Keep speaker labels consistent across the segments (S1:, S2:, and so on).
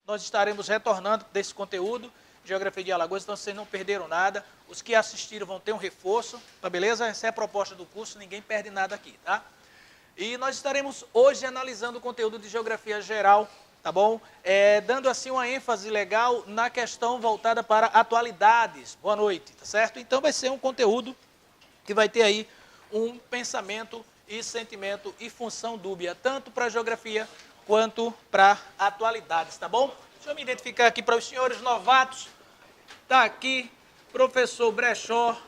S1: nós estaremos retornando desse conteúdo, Geografia de Alagoas, então vocês não perderam nada. Os que assistiram vão ter um reforço, tá beleza? Essa é a proposta do curso, ninguém perde nada aqui, tá? E nós estaremos hoje analisando o conteúdo de Geografia Geral, tá bom? Dando assim uma ênfase legal na questão voltada para atualidades. Boa noite, tá certo? Então vai ser um conteúdo que vai ter aí um pensamento e sentimento e função dúbia, tanto para Geografia quanto para atualidades, tá bom? Deixa eu me identificar aqui para os senhores novatos. Tá aqui, professor Brechó.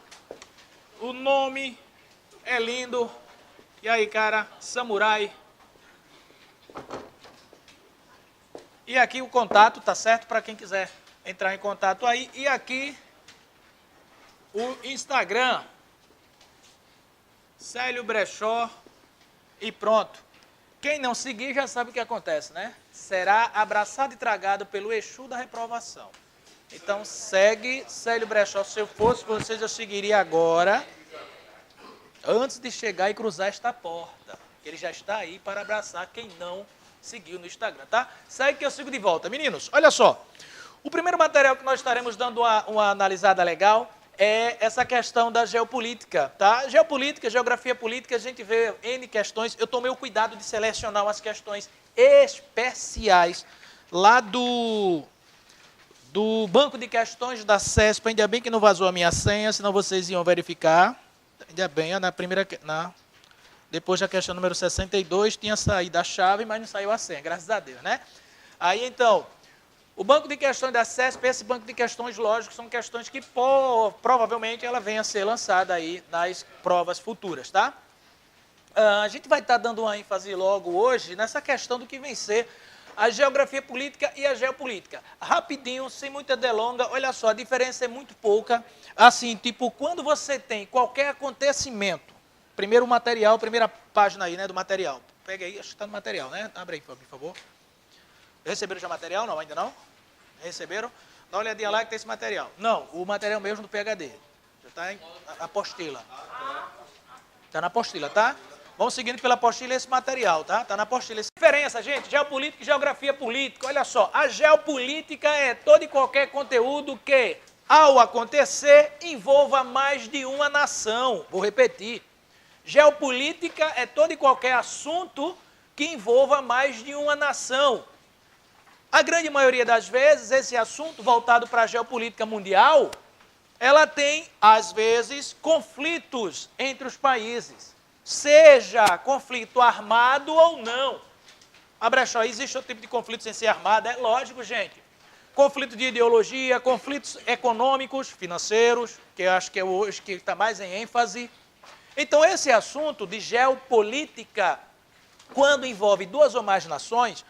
S1: O nome é lindo. E aí, cara, Samurai. E aqui o contato, tá certo? Para quem quiser entrar em contato aí. E aqui o Instagram. Célio Brechó. E pronto. Quem não seguir já sabe o que acontece, né? Será abraçado e tragado pelo Exu da reprovação. Então segue Célio Brechó. Se eu fosse vocês, eu seguiria agora, antes de chegar e cruzar esta porta. Ele já está aí para abraçar quem não seguiu no Instagram, tá? Segue que eu sigo de volta. Meninos, olha só. O primeiro material que nós estaremos dando uma analisada legal é essa questão da geopolítica, tá? Geopolítica, geografia política, a gente vê N questões. Eu tomei o cuidado de selecionar umas questões especiais lá do banco de questões da CESP. Ainda bem que não vazou a minha senha, senão vocês iam verificar. Ainda bem, depois da questão número 62, tinha saído a chave, mas não saiu a senha, graças a Deus, né? Aí, então, o banco de questões da CESP, esse banco de questões, lógico, são questões que provavelmente ela venha a ser lançada aí nas provas futuras, tá? A gente vai estar dando uma ênfase logo hoje nessa questão do que vem ser a geografia política e a geopolítica. Rapidinho, sem muita delonga, olha só, a diferença é muito pouca. Assim, tipo, quando você tem qualquer acontecimento, primeiro material, primeira página aí, né, do material. Pega aí, acho que está no material, né? Abre aí, por favor. Receberam já material? Não, ainda não? Receberam? Dá uma olhadinha lá que tem esse material. Não, o material mesmo do PhD. Já está em apostila. Está na apostila, tá? Vamos seguindo pela apostila esse material, tá? Está na apostila. Diferença, gente, geopolítica e geografia política. Olha só, a geopolítica é todo e qualquer conteúdo que, ao acontecer, envolva mais de uma nação. Vou repetir. Geopolítica é todo e qualquer assunto que envolva mais de uma nação. A grande maioria das vezes, esse assunto voltado para a geopolítica mundial, ela tem, às vezes, conflitos entre os países. Seja conflito armado ou não. A Brechó, existe outro tipo de conflito sem ser armado? É lógico, gente. Conflito de ideologia, conflitos econômicos, financeiros, que eu acho que é hoje que está mais em ênfase. Então, esse assunto de geopolítica, quando envolve duas ou mais nações,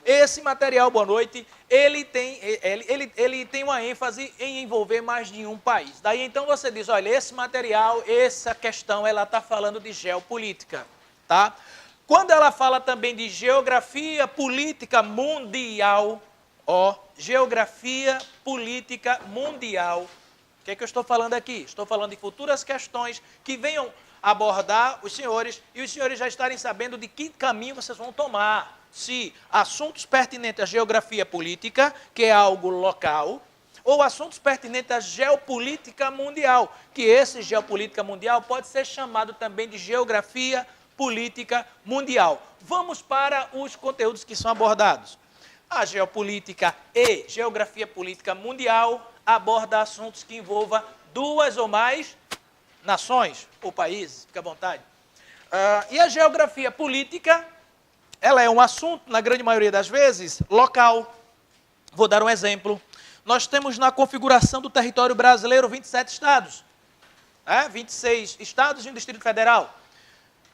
S1: esse material, boa noite, ele tem uma ênfase em envolver mais de um país. Daí, então, você diz, olha, esse material, essa questão, ela está falando de geopolítica, tá? Quando ela fala também de geografia política mundial, ó, geografia política mundial, o que é que eu estou falando aqui? Estou falando de futuras questões que venham abordar os senhores, e os senhores já estarem sabendo de que caminho vocês vão tomar. Se assuntos pertinentes à geografia política, que é algo local, ou assuntos pertinentes à geopolítica mundial, que esse geopolítica mundial pode ser chamado também de geografia política mundial. Vamos para os conteúdos que são abordados. A geopolítica e geografia política mundial aborda assuntos que envolvam duas ou mais nações ou países, fica à vontade. E a geografia política, ela é um assunto, na grande maioria das vezes, local. Vou dar um exemplo. Nós temos na configuração do território brasileiro 27 estados. 26 estados e um Distrito Federal.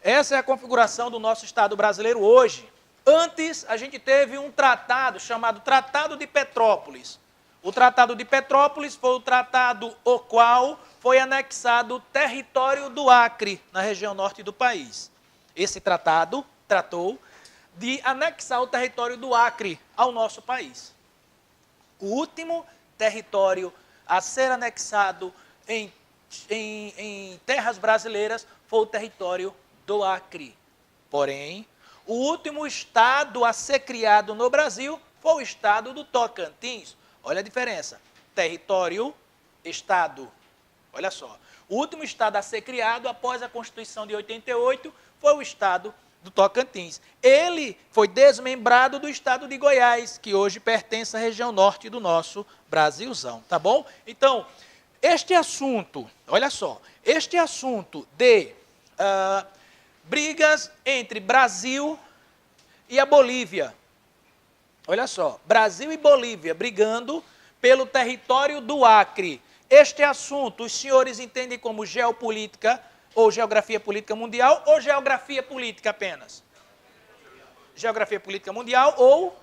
S1: Essa é a configuração do nosso estado brasileiro hoje. Antes, a gente teve um tratado chamado Tratado de Petrópolis. O Tratado de Petrópolis foi o tratado ao qual foi anexado o território do Acre, na região norte do país. Esse tratado tratou de anexar o território do Acre ao nosso país. O último território a ser anexado em terras brasileiras foi o território do Acre. Porém, o último estado a ser criado no Brasil foi o estado do Tocantins. Olha a diferença. Território, estado. Olha só. O último estado a ser criado após a Constituição de 88 foi o estado do Tocantins. Ele foi desmembrado do estado de Goiás, que hoje pertence à região norte do nosso Brasilzão, tá bom? Então, este assunto, olha só, este assunto de brigas entre Brasil e a Bolívia. Olha só, Brasil e Bolívia brigando pelo território do Acre. Este assunto os senhores entendem como geopolítica, ou geografia política mundial, ou geografia política apenas? Geografia política mundial ou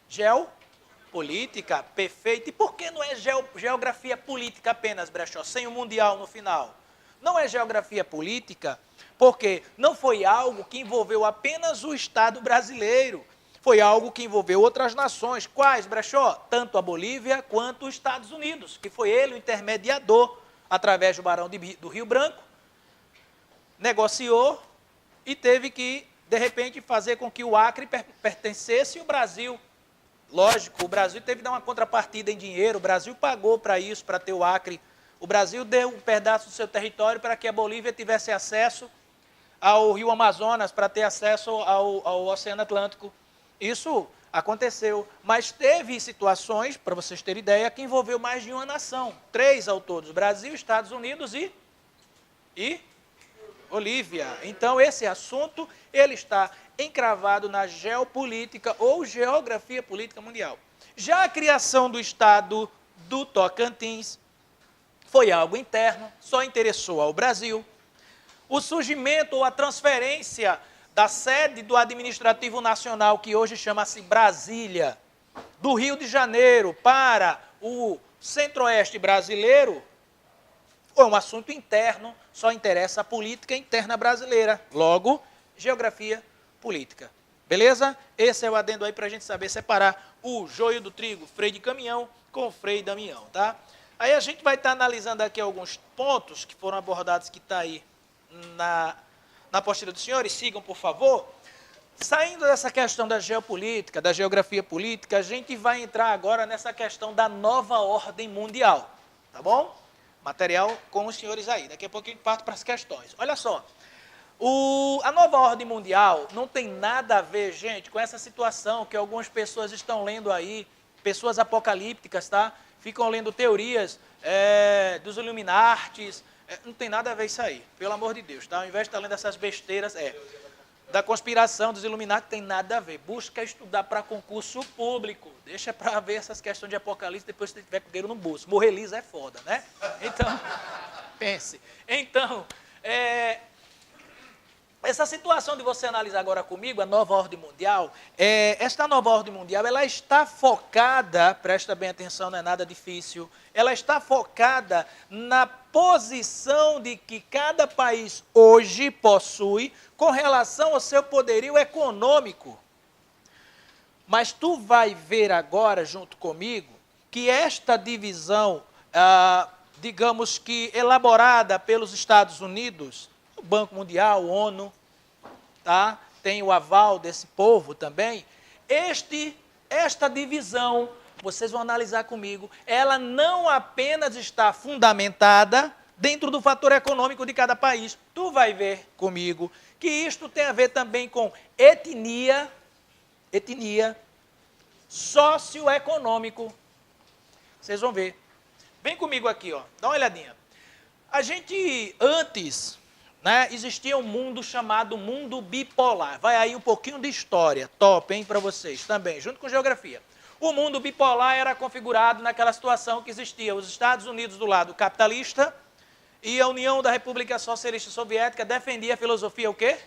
S1: geopolítica, perfeito. E por que não é geografia política apenas, Brechó, sem o mundial no final? Não é geografia política porque não foi algo que envolveu apenas o Estado brasileiro. Foi algo que envolveu outras nações. Quais, Brechó? Tanto a Bolívia quanto os Estados Unidos, que foi ele o intermediador, através do Barão do Rio Branco, negociou e teve que, de repente, fazer com que o Acre pertencesse ao Brasil. Lógico, o Brasil teve que dar uma contrapartida em dinheiro, o Brasil pagou para isso, para ter o Acre. O Brasil deu um pedaço do seu território para que a Bolívia tivesse acesso ao Rio Amazonas, para ter acesso ao Oceano Atlântico. Isso aconteceu, mas teve situações, para vocês terem ideia, que envolveu mais de uma nação. 3 ao todo, Brasil, Estados Unidos e Bolívia. Então, esse assunto, ele está encravado na geopolítica ou geografia política mundial. Já a criação do estado do Tocantins foi algo interno, só interessou ao Brasil. O surgimento ou a transferência da sede do Administrativo Nacional, que hoje chama-se Brasília, do Rio de Janeiro para o centro-oeste brasileiro, foi um assunto interno, só interessa a política interna brasileira. Logo, geografia política. Beleza? Esse é o adendo aí para a gente saber separar o joio do trigo, freio de caminhão com o freio Damião, tá? Aí a gente vai estar analisando aqui alguns pontos que foram abordados, que está aí na apostila dos senhores. Sigam, por favor. Saindo dessa questão da geopolítica, da geografia política, a gente vai entrar agora nessa questão da nova ordem mundial, tá bom? Material com os senhores aí. Daqui a pouco a gente parte para as questões. Olha só, a nova ordem mundial não tem nada a ver, gente, com essa situação que algumas pessoas estão lendo aí, pessoas apocalípticas, tá? Ficam lendo teorias dos Illuminatis, não tem nada a ver isso aí, pelo amor de Deus, tá? Ao invés de estar lendo essas besteiras, da conspiração dos Illuminati, tem nada a ver. Busca estudar para concurso público. Deixa para ver essas questões de apocalipse depois que você tiver com o dinheiro no bolso. Morrer liso é foda, né? Então, pense. Então, essa situação de você analisar agora comigo, a nova ordem mundial, esta nova ordem mundial, ela está focada, presta bem atenção, não é nada difícil, ela está focada na posição de que cada país hoje possui com relação ao seu poderio econômico. Mas tu vai ver agora, junto comigo, que esta divisão, digamos que elaborada pelos Estados Unidos, o Banco Mundial, ONU, tá? Tem o aval desse povo também, esta divisão, vocês vão analisar comigo, ela não apenas está fundamentada dentro do fator econômico de cada país. Tu vai ver comigo que isto tem a ver também com etnia socioeconômico. Vocês vão ver. Vem comigo aqui, ó. Dá uma olhadinha. A gente, antes, né, existia um mundo chamado mundo bipolar. Vai aí um pouquinho de história. Top, hein, para vocês também, junto com geografia. O mundo bipolar era configurado naquela situação que existia os Estados Unidos do lado capitalista e a União da República Socialista Soviética defendia a filosofia o quê?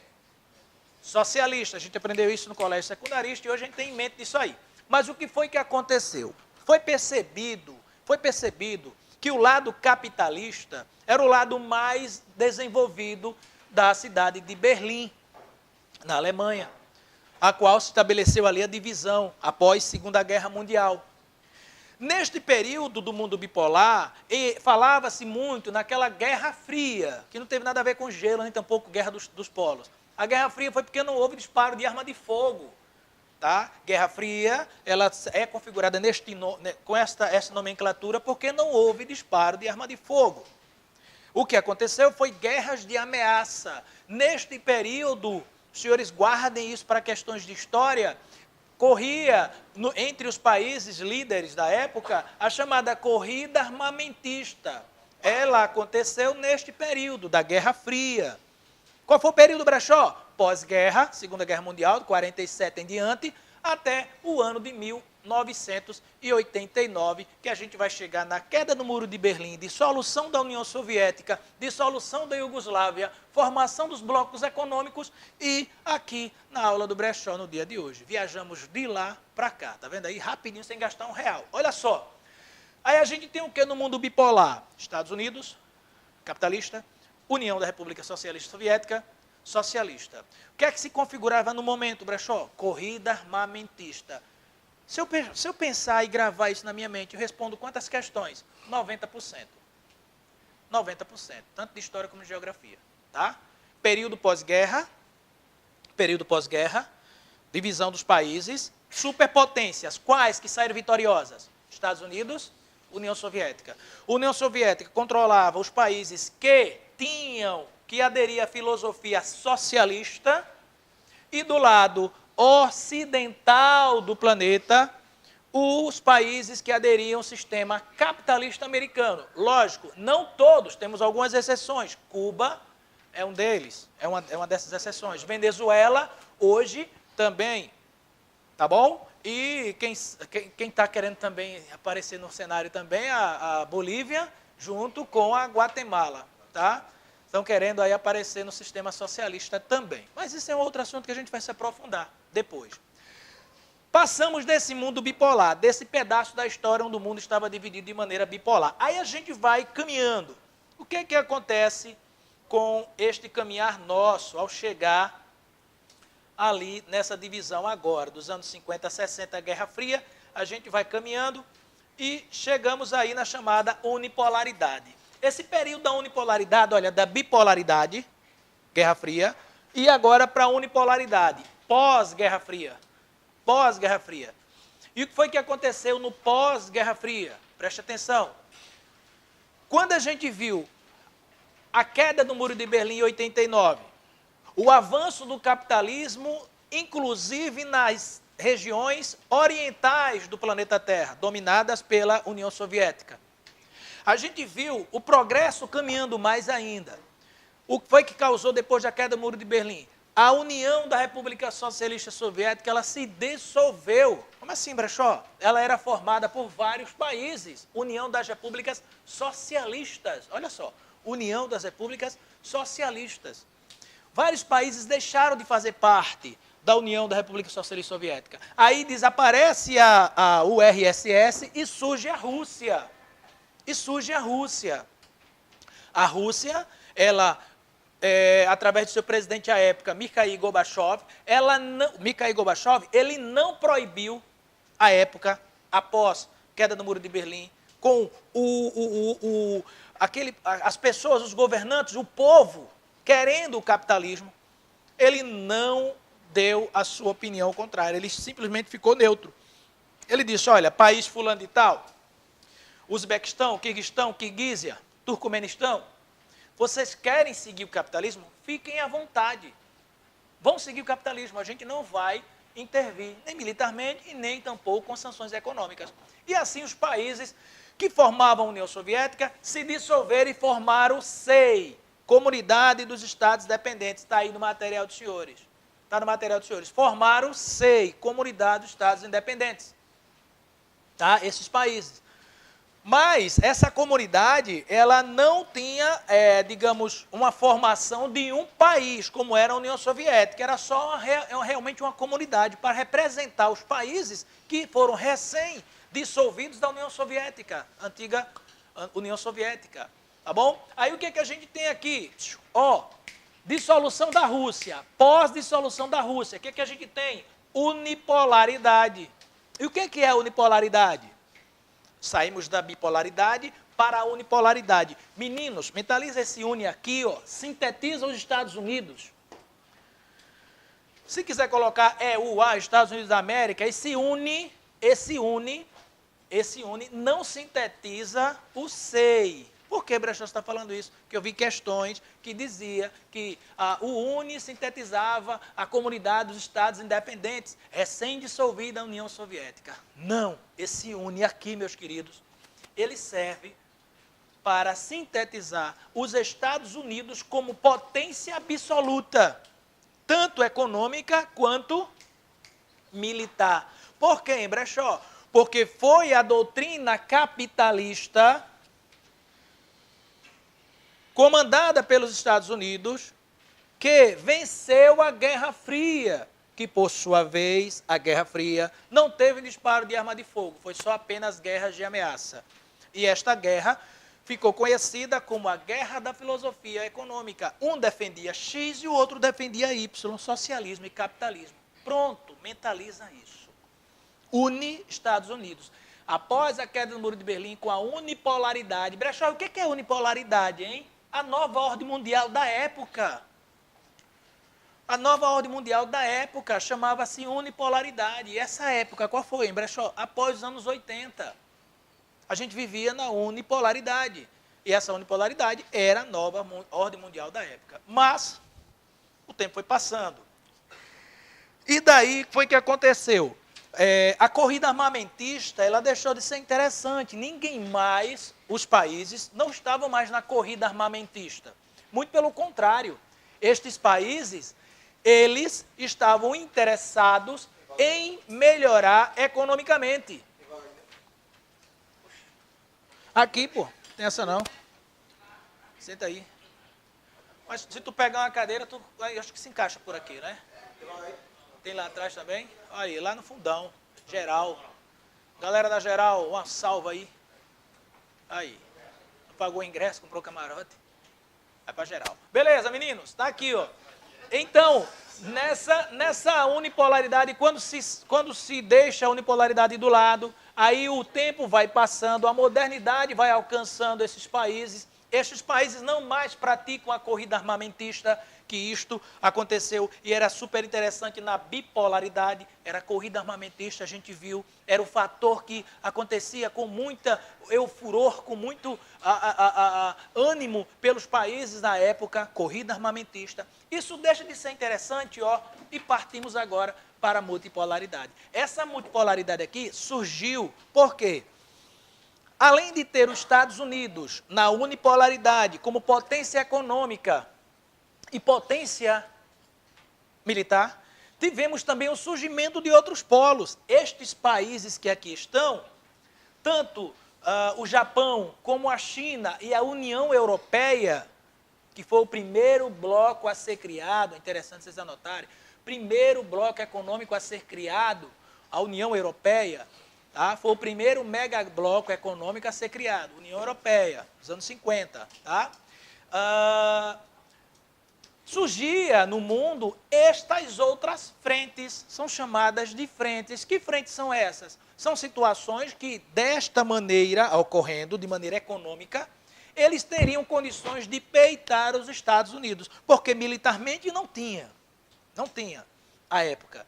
S1: Socialista. A gente aprendeu isso no colégio secundarista e hoje a gente tem em mente disso aí. Mas o que foi que aconteceu? Foi percebido que o lado capitalista era o lado mais desenvolvido da cidade de Berlim, na Alemanha, a qual se estabeleceu ali a divisão após a Segunda Guerra Mundial. Neste período do mundo bipolar, falava-se muito naquela Guerra Fria, que não teve nada a ver com gelo, nem tampouco Guerra dos Polos. A Guerra Fria foi porque não houve disparo de arma de fogo. Tá? Guerra Fria, ela é configurada com essa nomenclatura porque não houve disparo de arma de fogo. O que aconteceu foi guerras de ameaça. Neste período, senhores, guardem isso para questões de história, corria entre os países líderes da época a chamada corrida armamentista. Ela aconteceu neste período da Guerra Fria. Qual foi o período, Brechó? Pós-guerra, Segunda Guerra Mundial, de 47 em diante, até o ano de 1989, que a gente vai chegar na queda do Muro de Berlim, dissolução da União Soviética, dissolução da Iugoslávia, formação dos blocos econômicos e aqui na aula do Brechó no dia de hoje. Viajamos de lá para cá, tá vendo aí? Rapidinho, sem gastar R$1. Olha só. Aí a gente tem o que no mundo bipolar? Estados Unidos, capitalista, União da República Socialista Soviética, socialista. O que é que se configurava no momento, Brechó? Corrida armamentista. Se eu pensar e gravar isso na minha mente, eu respondo quantas questões? 90%. 90%, tanto de história como de geografia. Tá? Período pós-guerra, divisão dos países, superpotências. Quais que saíram vitoriosas? Estados Unidos, União Soviética. União Soviética controlava os países que tinham que aderir à filosofia socialista e do lado ocidental do planeta, os países que aderiam ao sistema capitalista americano. Lógico, não todos, temos algumas exceções. Cuba é um deles, é uma dessas exceções. Venezuela, hoje, também, tá bom? E quem está querendo também aparecer no cenário também, a Bolívia, junto com a Guatemala, tá? Estão querendo aí aparecer no sistema socialista também. Mas isso é um outro assunto que a gente vai se aprofundar depois. Passamos desse mundo bipolar, desse pedaço da história onde o mundo estava dividido de maneira bipolar. Aí a gente vai caminhando. O que é que acontece com este caminhar nosso ao chegar ali nessa divisão agora, dos anos 50 a 60, Guerra Fria, a gente vai caminhando e chegamos aí na chamada unipolaridade. Esse período da unipolaridade, olha, da bipolaridade, Guerra Fria, e agora para a unipolaridade, pós-Guerra Fria. Pós-Guerra Fria. E o que foi que aconteceu no pós-Guerra Fria? Preste atenção. Quando a gente viu a queda do Muro de Berlim em 89, o avanço do capitalismo, inclusive nas regiões orientais do planeta Terra, dominadas pela União Soviética. A gente viu o progresso caminhando mais ainda. O que foi que causou depois da queda do Muro de Berlim? A União da República Socialista Soviética, ela se dissolveu. Como assim, Brechó? Ela era formada por vários países. União das Repúblicas Socialistas. Olha só, União das Repúblicas Socialistas. Vários países deixaram de fazer parte da União da República Socialista Soviética. Aí desaparece a URSS e surge a Rússia. A Rússia, ela, através do seu presidente à época, Mikhail Gorbachev, ele não proibiu, à época, após a queda do Muro de Berlim, com as pessoas, os governantes, o povo, querendo o capitalismo, ele não deu a sua opinião contrária, ele simplesmente ficou neutro. Ele disse, olha, país fulano de tal, Uzbequistão, Quirguistão, Quirguízia, Turcomenistão, vocês querem seguir o capitalismo? Fiquem à vontade. Vão seguir o capitalismo. A gente não vai intervir, nem militarmente e nem tampouco com sanções econômicas. E assim os países que formavam a União Soviética se dissolveram e formaram o SEI, Comunidade dos Estados Dependentes. Está aí no material dos senhores. Está no material dos senhores. Formaram o SEI, Comunidade dos Estados Independentes. Tá? Esses países. Mas essa comunidade, ela não tinha, digamos, uma formação de um país, como era a União Soviética. Era só realmente uma comunidade para representar os países que foram recém-dissolvidos da União Soviética, antiga União Soviética. Tá bom? Aí o que a gente tem aqui? Dissolução da Rússia. Pós-dissolução da Rússia, o que a gente tem? Unipolaridade. E o que é a unipolaridade? Saímos da bipolaridade para a unipolaridade. Meninos, mentaliza esse uni aqui, ó, sintetiza os Estados Unidos. Se quiser colocar EUA, Estados Unidos da América, esse une não sintetiza o SEI. Por que Brechó está falando isso? Porque eu vi questões que dizia que o UNE sintetizava a comunidade dos Estados independentes, recém-dissolvida a União Soviética. Não, esse UNE aqui, meus queridos, ele serve para sintetizar os Estados Unidos como potência absoluta, tanto econômica quanto militar. Por quê, Brechó? Porque foi a doutrina capitalista comandada pelos Estados Unidos que venceu a Guerra Fria, que, por sua vez, a Guerra Fria não teve disparo de arma de fogo, foi só apenas guerras de ameaça. E esta guerra ficou conhecida como a Guerra da Filosofia Econômica. Um defendia X e o outro defendia Y, socialismo e capitalismo. Pronto, mentaliza isso. Une Estados Unidos. Após a queda do Muro de Berlim, com a unipolaridade. Brechó, o que é unipolaridade, hein? A nova ordem mundial da época. A nova ordem mundial da época chamava-se unipolaridade. E essa época, qual foi, Brechó? Após os anos 80. A gente vivia na unipolaridade. E essa unipolaridade era a nova ordem mundial da época. Mas o tempo foi passando. E daí foi que aconteceu? A corrida armamentista, ela deixou de ser interessante. Ninguém mais, os países, não estavam mais na corrida armamentista. Muito pelo contrário. Estes países, eles estavam interessados em melhorar economicamente. Aqui, pô, tem essa não. Senta aí. Mas se tu pegar uma cadeira, eu acho que se encaixa por aqui, né? Tem lá atrás também. Aí, lá no fundão. Geral. Galera da Geral, uma salva aí. Aí. Não pagou o ingresso, comprou camarote. Vai pra Geral. Beleza, meninos. Tá aqui, ó. Então, nessa unipolaridade, quando se deixa a unipolaridade do lado, aí o tempo vai passando, a modernidade vai alcançando esses países. Estes países não mais praticam a corrida armamentista, que isto aconteceu e era super interessante na bipolaridade, era a corrida armamentista, a gente viu, era o fator que acontecia com muita furor, com muito ânimo pelos países da época, corrida armamentista. Isso deixa de ser interessante, ó, e partimos agora para a multipolaridade. Essa multipolaridade aqui surgiu, por quê? Além de ter os Estados Unidos na unipolaridade como potência econômica e potência militar, tivemos também o surgimento de outros polos. Estes países que aqui estão, tanto o Japão como a China e a União Europeia, que foi o primeiro bloco a ser criado, interessante vocês anotarem, primeiro bloco econômico a ser criado, a União Europeia, tá? Foi o primeiro mega bloco econômico a ser criado, União Europeia, nos anos 50. Tá? Surgia no mundo estas outras frentes, são chamadas de frentes. Que frentes são essas? São situações que, desta maneira, ocorrendo de maneira econômica, eles teriam condições de peitar os Estados Unidos, porque militarmente não tinha à época.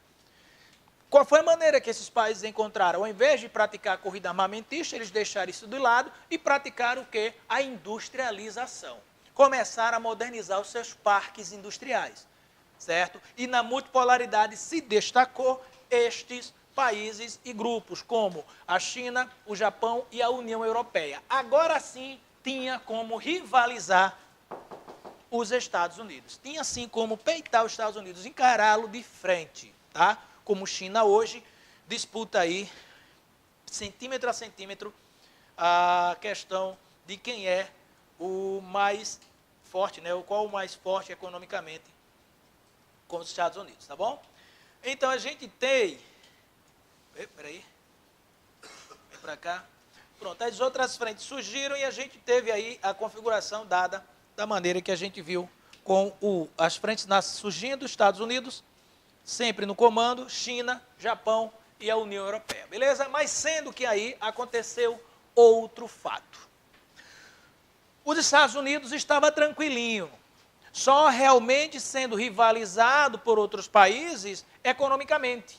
S1: Qual foi a maneira que esses países encontraram? Ao invés de praticar a corrida armamentista, eles deixaram isso de lado e praticaram o quê? A industrialização. Começaram a modernizar os seus parques industriais, certo? E na multipolaridade se destacou estes países e grupos, como a China, o Japão e a União Europeia. Agora sim, tinha como rivalizar os Estados Unidos. Tinha sim como peitar os Estados Unidos, encará-lo de frente, tá? Como China hoje disputa aí, centímetro a centímetro, a questão de quem é o mais forte, né? Qual o mais forte economicamente com os Estados Unidos, tá bom? Então a gente tem, peraí, vem para cá, pronto, as outras frentes surgiram e a gente teve aí a configuração dada da maneira que a gente viu, com as frentes surgindo, Estados Unidos, sempre no comando, China, Japão e a União Europeia, beleza? Mas sendo que aí aconteceu outro fato. Os Estados Unidos estava tranquilinho. só realmente sendo rivalizado por outros países economicamente.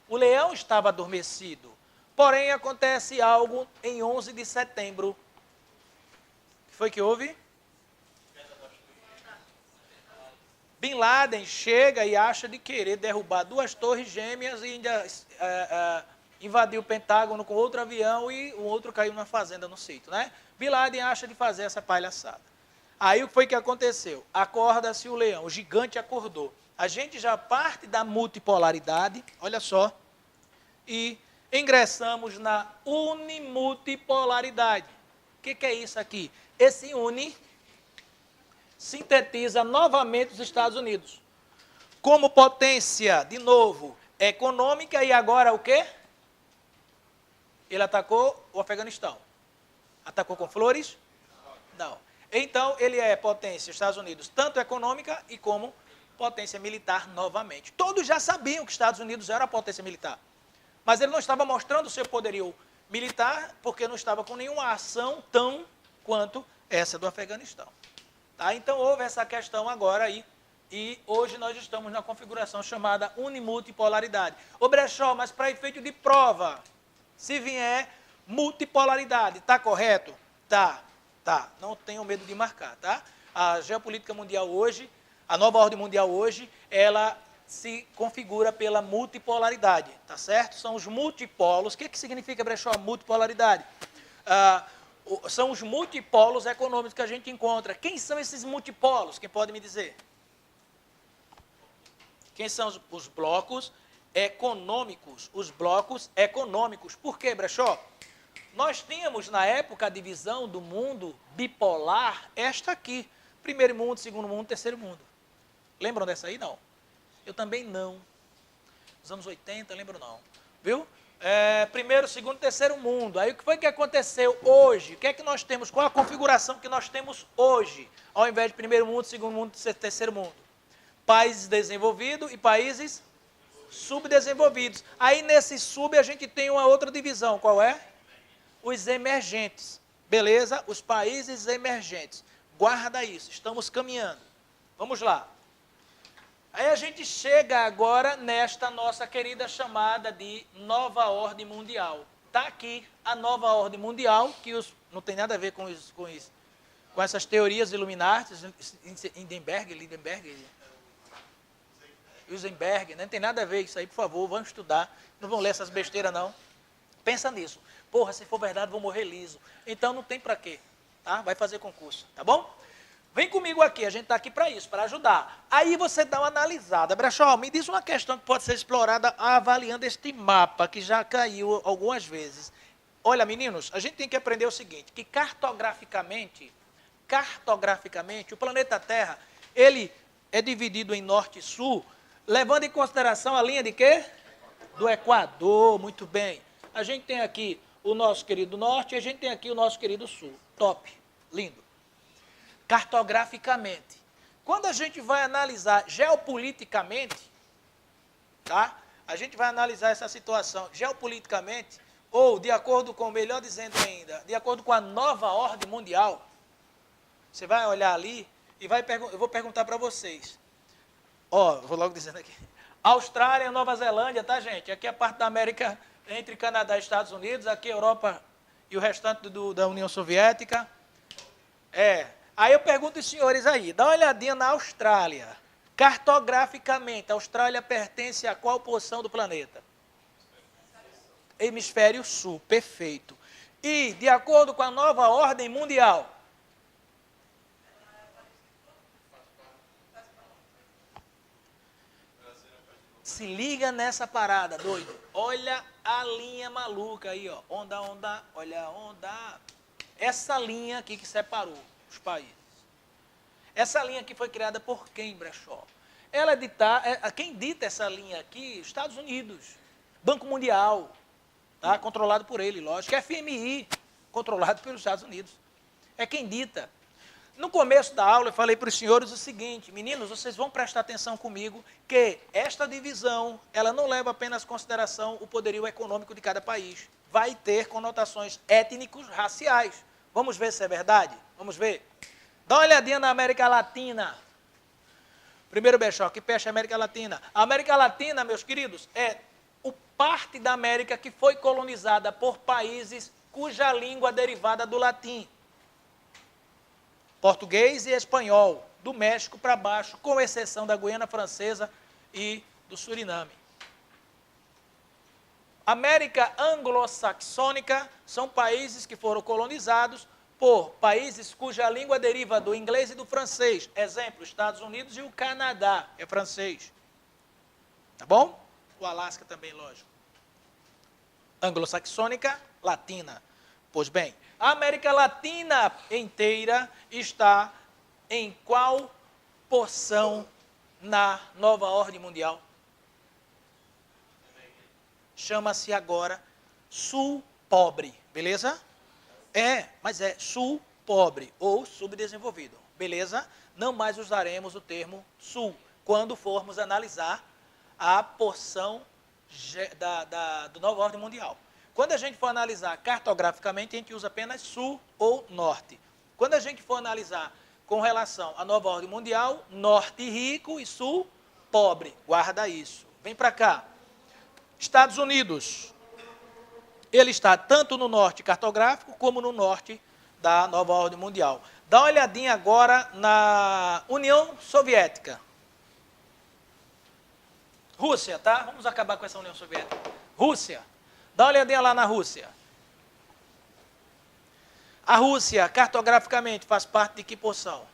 S1: O leão estava adormecido. Porém, acontece algo em 11 de setembro. O que foi que houve? Bin Laden chega e acha de querer derrubar 2 torres gêmeas e ainda invadiu o Pentágono com outro avião e o outro caiu na fazenda no sítio, né? Bin Laden acha de fazer essa palhaçada. Aí o que foi que aconteceu? Acorda-se o leão, o gigante acordou. A gente já parte da multipolaridade, olha só, e ingressamos na unimultipolaridade. O que é isso aqui? Esse uni sintetiza novamente os Estados Unidos como potência, de novo, econômica, e agora o quê? Ele atacou o Afeganistão. Atacou com flores? Não. Então, ele é potência, Estados Unidos, tanto econômica e como potência militar novamente. Todos já sabiam que os Estados Unidos era a potência militar. Mas ele não estava mostrando o seu poderio militar porque não estava com nenhuma ação tão quanto essa do Afeganistão. Tá? Então, houve essa questão agora aí. E hoje nós estamos na configuração chamada unimultipolaridade. Ô Brechó, mas para efeito de prova, se vier multipolaridade, está correto? Tá. Não tenham medo de marcar, tá? A geopolítica mundial hoje, a nova ordem mundial hoje, ela se configura pela multipolaridade, tá certo? São os multipolos. O que significa, Brechó, multipolaridade? São os multipolos econômicos que a gente encontra. Quem são esses multipolos? Quem pode me dizer? Quem são os blocos econômicos? Os blocos econômicos. Por quê, Brechó? Nós tínhamos, na época, a divisão do mundo bipolar, esta aqui. Primeiro mundo, segundo mundo, terceiro mundo. Lembram dessa aí? Não. Eu também não. Nos anos 80, lembro não. Viu? Primeiro, segundo, terceiro mundo. Aí o que foi que aconteceu hoje? O que é que nós temos? Qual a configuração que nós temos hoje? Ao invés de primeiro mundo, segundo mundo, terceiro mundo. Países desenvolvidos e países subdesenvolvidos. Aí nesse sub a gente tem uma outra divisão. Qual é? Os emergentes. Beleza? Os países emergentes. Guarda isso. Estamos caminhando. Vamos lá. Aí a gente chega agora nesta nossa querida chamada de nova ordem mundial. Está aqui a nova ordem mundial, que não tem nada a ver com essas teorias iluminatis, Lindenberg, não tem nada a ver isso aí, por favor, vamos estudar. Não vão ler essas besteiras, não. Pensa nisso. Porra, se for verdade, vou morrer liso. Então não tem para quê, tá? Vai fazer concurso, tá bom? Vem comigo aqui, a gente está aqui para isso, para ajudar. Aí você dá uma analisada. Brechó, me diz uma questão que pode ser explorada avaliando este mapa, que já caiu algumas vezes. Olha, meninos, a gente tem que aprender o seguinte, que cartograficamente, o planeta Terra, ele é dividido em norte e sul, levando em consideração a linha de quê? Do Equador, muito bem. A gente tem aqui o nosso querido norte e a gente tem aqui o nosso querido sul. Top, lindo. Cartograficamente. Quando a gente vai analisar geopoliticamente, tá? A gente vai analisar essa situação geopoliticamente, ou de acordo com, melhor dizendo ainda, de acordo com a nova ordem mundial, você vai olhar ali e eu vou perguntar para vocês. Vou logo dizendo aqui. Austrália e Nova Zelândia, tá, gente? Aqui é a parte da América entre Canadá e Estados Unidos, aqui a Europa e o restante da União Soviética. Aí eu pergunto aos senhores aí, dá uma olhadinha na Austrália. Cartograficamente, a Austrália pertence a qual porção do planeta? Hemisfério Sul, perfeito. E, de acordo com a nova ordem mundial, se liga nessa parada, doido. Olha a linha maluca aí, ó. Onda, olha a onda. Essa linha aqui que separou os países. Essa linha aqui foi criada por quem, Brechó? Quem dita essa linha aqui? Estados Unidos. Banco Mundial, tá? Controlado por ele, lógico. FMI, controlado pelos Estados Unidos. É quem dita. No começo da aula eu falei para os senhores o seguinte, meninos, vocês vão prestar atenção comigo, que esta divisão, ela não leva apenas em consideração o poderio econômico de cada país. Vai ter conotações étnicos, raciais. Vamos ver se é verdade? Vamos ver? Dá uma olhadinha na América Latina. Primeiro brechó, que fecha a América Latina. A América Latina, meus queridos, é o parte da América que foi colonizada por países cuja língua é derivada do latim. Português e espanhol, do México para baixo, com exceção da Guiana Francesa e do Suriname. América anglo-saxônica são países que foram colonizados por países cuja língua deriva do inglês e do francês. Exemplo, Estados Unidos e o Canadá, é francês. Tá bom? O Alasca também, lógico. Anglo-saxônica, latina. Pois bem, a América Latina inteira está em qual porção na nova ordem mundial? Chama-se agora Sul Pobre, beleza? Mas é Sul Pobre ou subdesenvolvido, beleza? Não mais usaremos o termo Sul quando formos analisar a porção do nova ordem mundial. Quando a gente for analisar cartograficamente, a gente usa apenas Sul ou Norte. Quando a gente for analisar com relação à nova ordem mundial, Norte rico e Sul pobre. Guarda isso. Vem para cá. Estados Unidos. Ele está tanto no norte cartográfico como no norte da nova ordem mundial. Dá uma olhadinha agora na União Soviética. Rússia, tá? Vamos acabar com essa União Soviética. Rússia. Dá uma olhadinha lá na Rússia. A Rússia, cartograficamente, faz parte de que porção?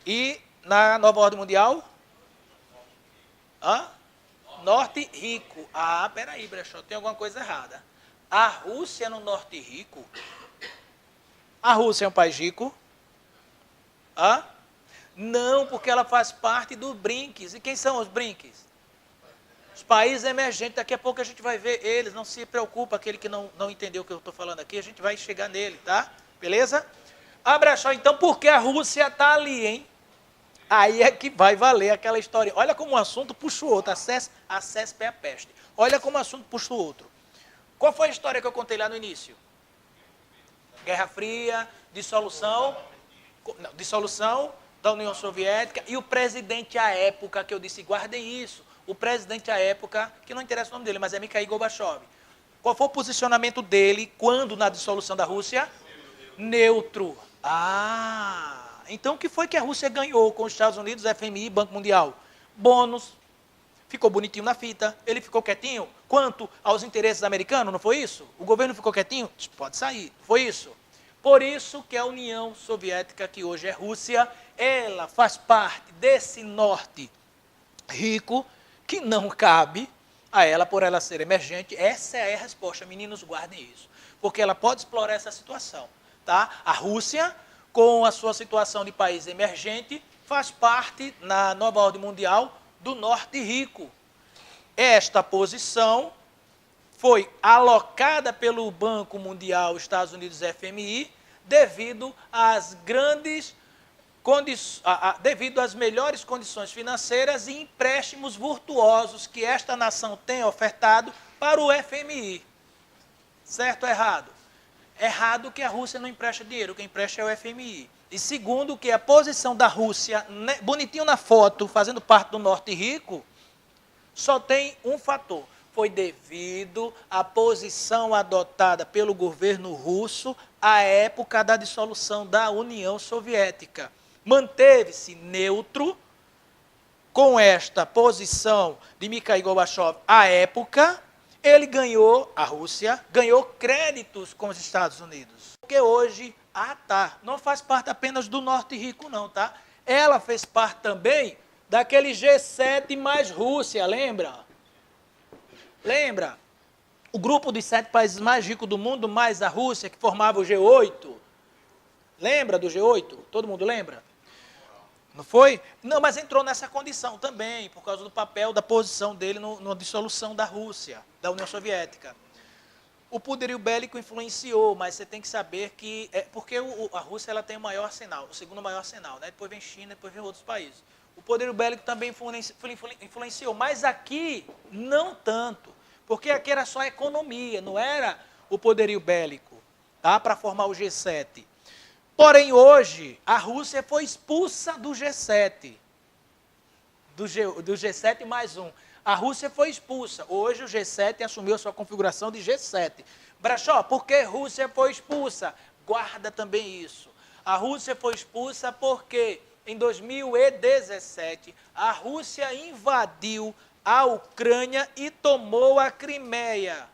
S1: E na nova ordem mundial? Norte rico. Peraí, brechó, tem alguma coisa errada. A Rússia no norte rico? A Rússia é um país rico? Não, porque ela faz parte do BRICS. E quem são os BRICS? Os países emergentes. Daqui a pouco a gente vai ver eles. Não se preocupa, aquele que não entendeu o que eu estou falando aqui, a gente vai chegar nele, tá? Beleza? Brechó, então, por que a Rússia está ali, hein? Aí é que vai valer aquela história. Olha como um assunto puxa o outro. A CESP é a peste. Olha como um assunto puxa o outro. Qual foi a história que eu contei lá no início? Guerra Fria, dissolução da União Soviética e o presidente à época, que eu disse, guardem isso, o presidente à época, que não interessa o nome dele, mas é Mikhail Gorbachev. Qual foi o posicionamento dele quando na dissolução da Rússia? Neutro. Então, o que foi que a Rússia ganhou com os Estados Unidos, FMI, Banco Mundial? Bônus, ficou bonitinho na fita, ele ficou quietinho. Quanto aos interesses americanos, não foi isso? O governo ficou quietinho? Pode sair, foi isso. Por isso que a União Soviética, que hoje é Rússia, ela faz parte desse norte rico, que não cabe a ela por ela ser emergente. Essa é a resposta, meninos, guardem isso. Porque ela pode explorar essa situação, tá? A Rússia, com a sua situação de país emergente, faz parte, na nova ordem mundial, do norte rico. Esta posição foi alocada pelo Banco Mundial, Estados Unidos e FMI, devido às devido às melhores condições financeiras e empréstimos virtuosos que esta nação tem ofertado para o FMI. Certo ou errado? Errado que a Rússia não empresta dinheiro, quem empresta é o FMI. E segundo, que a posição da Rússia, bonitinho na foto, fazendo parte do norte rico, só tem um fator. Foi devido à posição adotada pelo governo russo à época da dissolução da União Soviética. Manteve-se neutro com esta posição de Mikhail Gorbachev à época. Ele ganhou, a Rússia, ganhou créditos com os Estados Unidos. Porque hoje, não faz parte apenas do norte rico não, tá? Ela fez parte também daquele G7 mais Rússia, lembra? Lembra? O grupo dos 7 países mais ricos do mundo, mais a Rússia, que formava o G8. Lembra do G8? Todo mundo lembra? Não foi? Não, mas entrou nessa condição também, por causa do papel, da posição dele na dissolução da Rússia, da União Soviética. O poderio bélico influenciou, mas você tem que saber que... porque a Rússia ela tem o maior arsenal, o segundo maior arsenal, né? Depois vem China, depois vem outros países. O poderio bélico também influenciou, mas aqui não tanto, porque aqui era só economia, não era o poderio bélico, tá? Para formar o G7. Porém, hoje, a Rússia foi expulsa do G7. Do G7 mais um. A Rússia foi expulsa. Hoje o G7 assumiu a sua configuração de G7. Brechó, por que a Rússia foi expulsa? Guarda também isso. A Rússia foi expulsa porque em 2017 a Rússia invadiu a Ucrânia e tomou a Crimeia.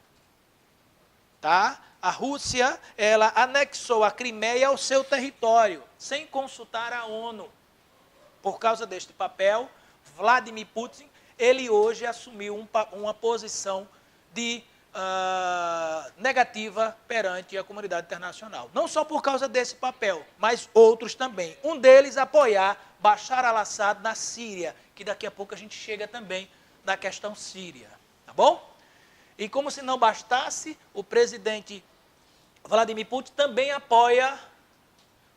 S1: Tá? A Rússia, ela anexou a Crimeia ao seu território, sem consultar a ONU. Por causa deste papel, Vladimir Putin, ele hoje assumiu uma posição de negativa perante a comunidade internacional. Não só por causa desse papel, mas outros também. Um deles apoiar Bashar al-Assad na Síria, que daqui a pouco a gente chega também na questão síria. Tá bom? E como se não bastasse, o presidente Vladimir Putin também apoia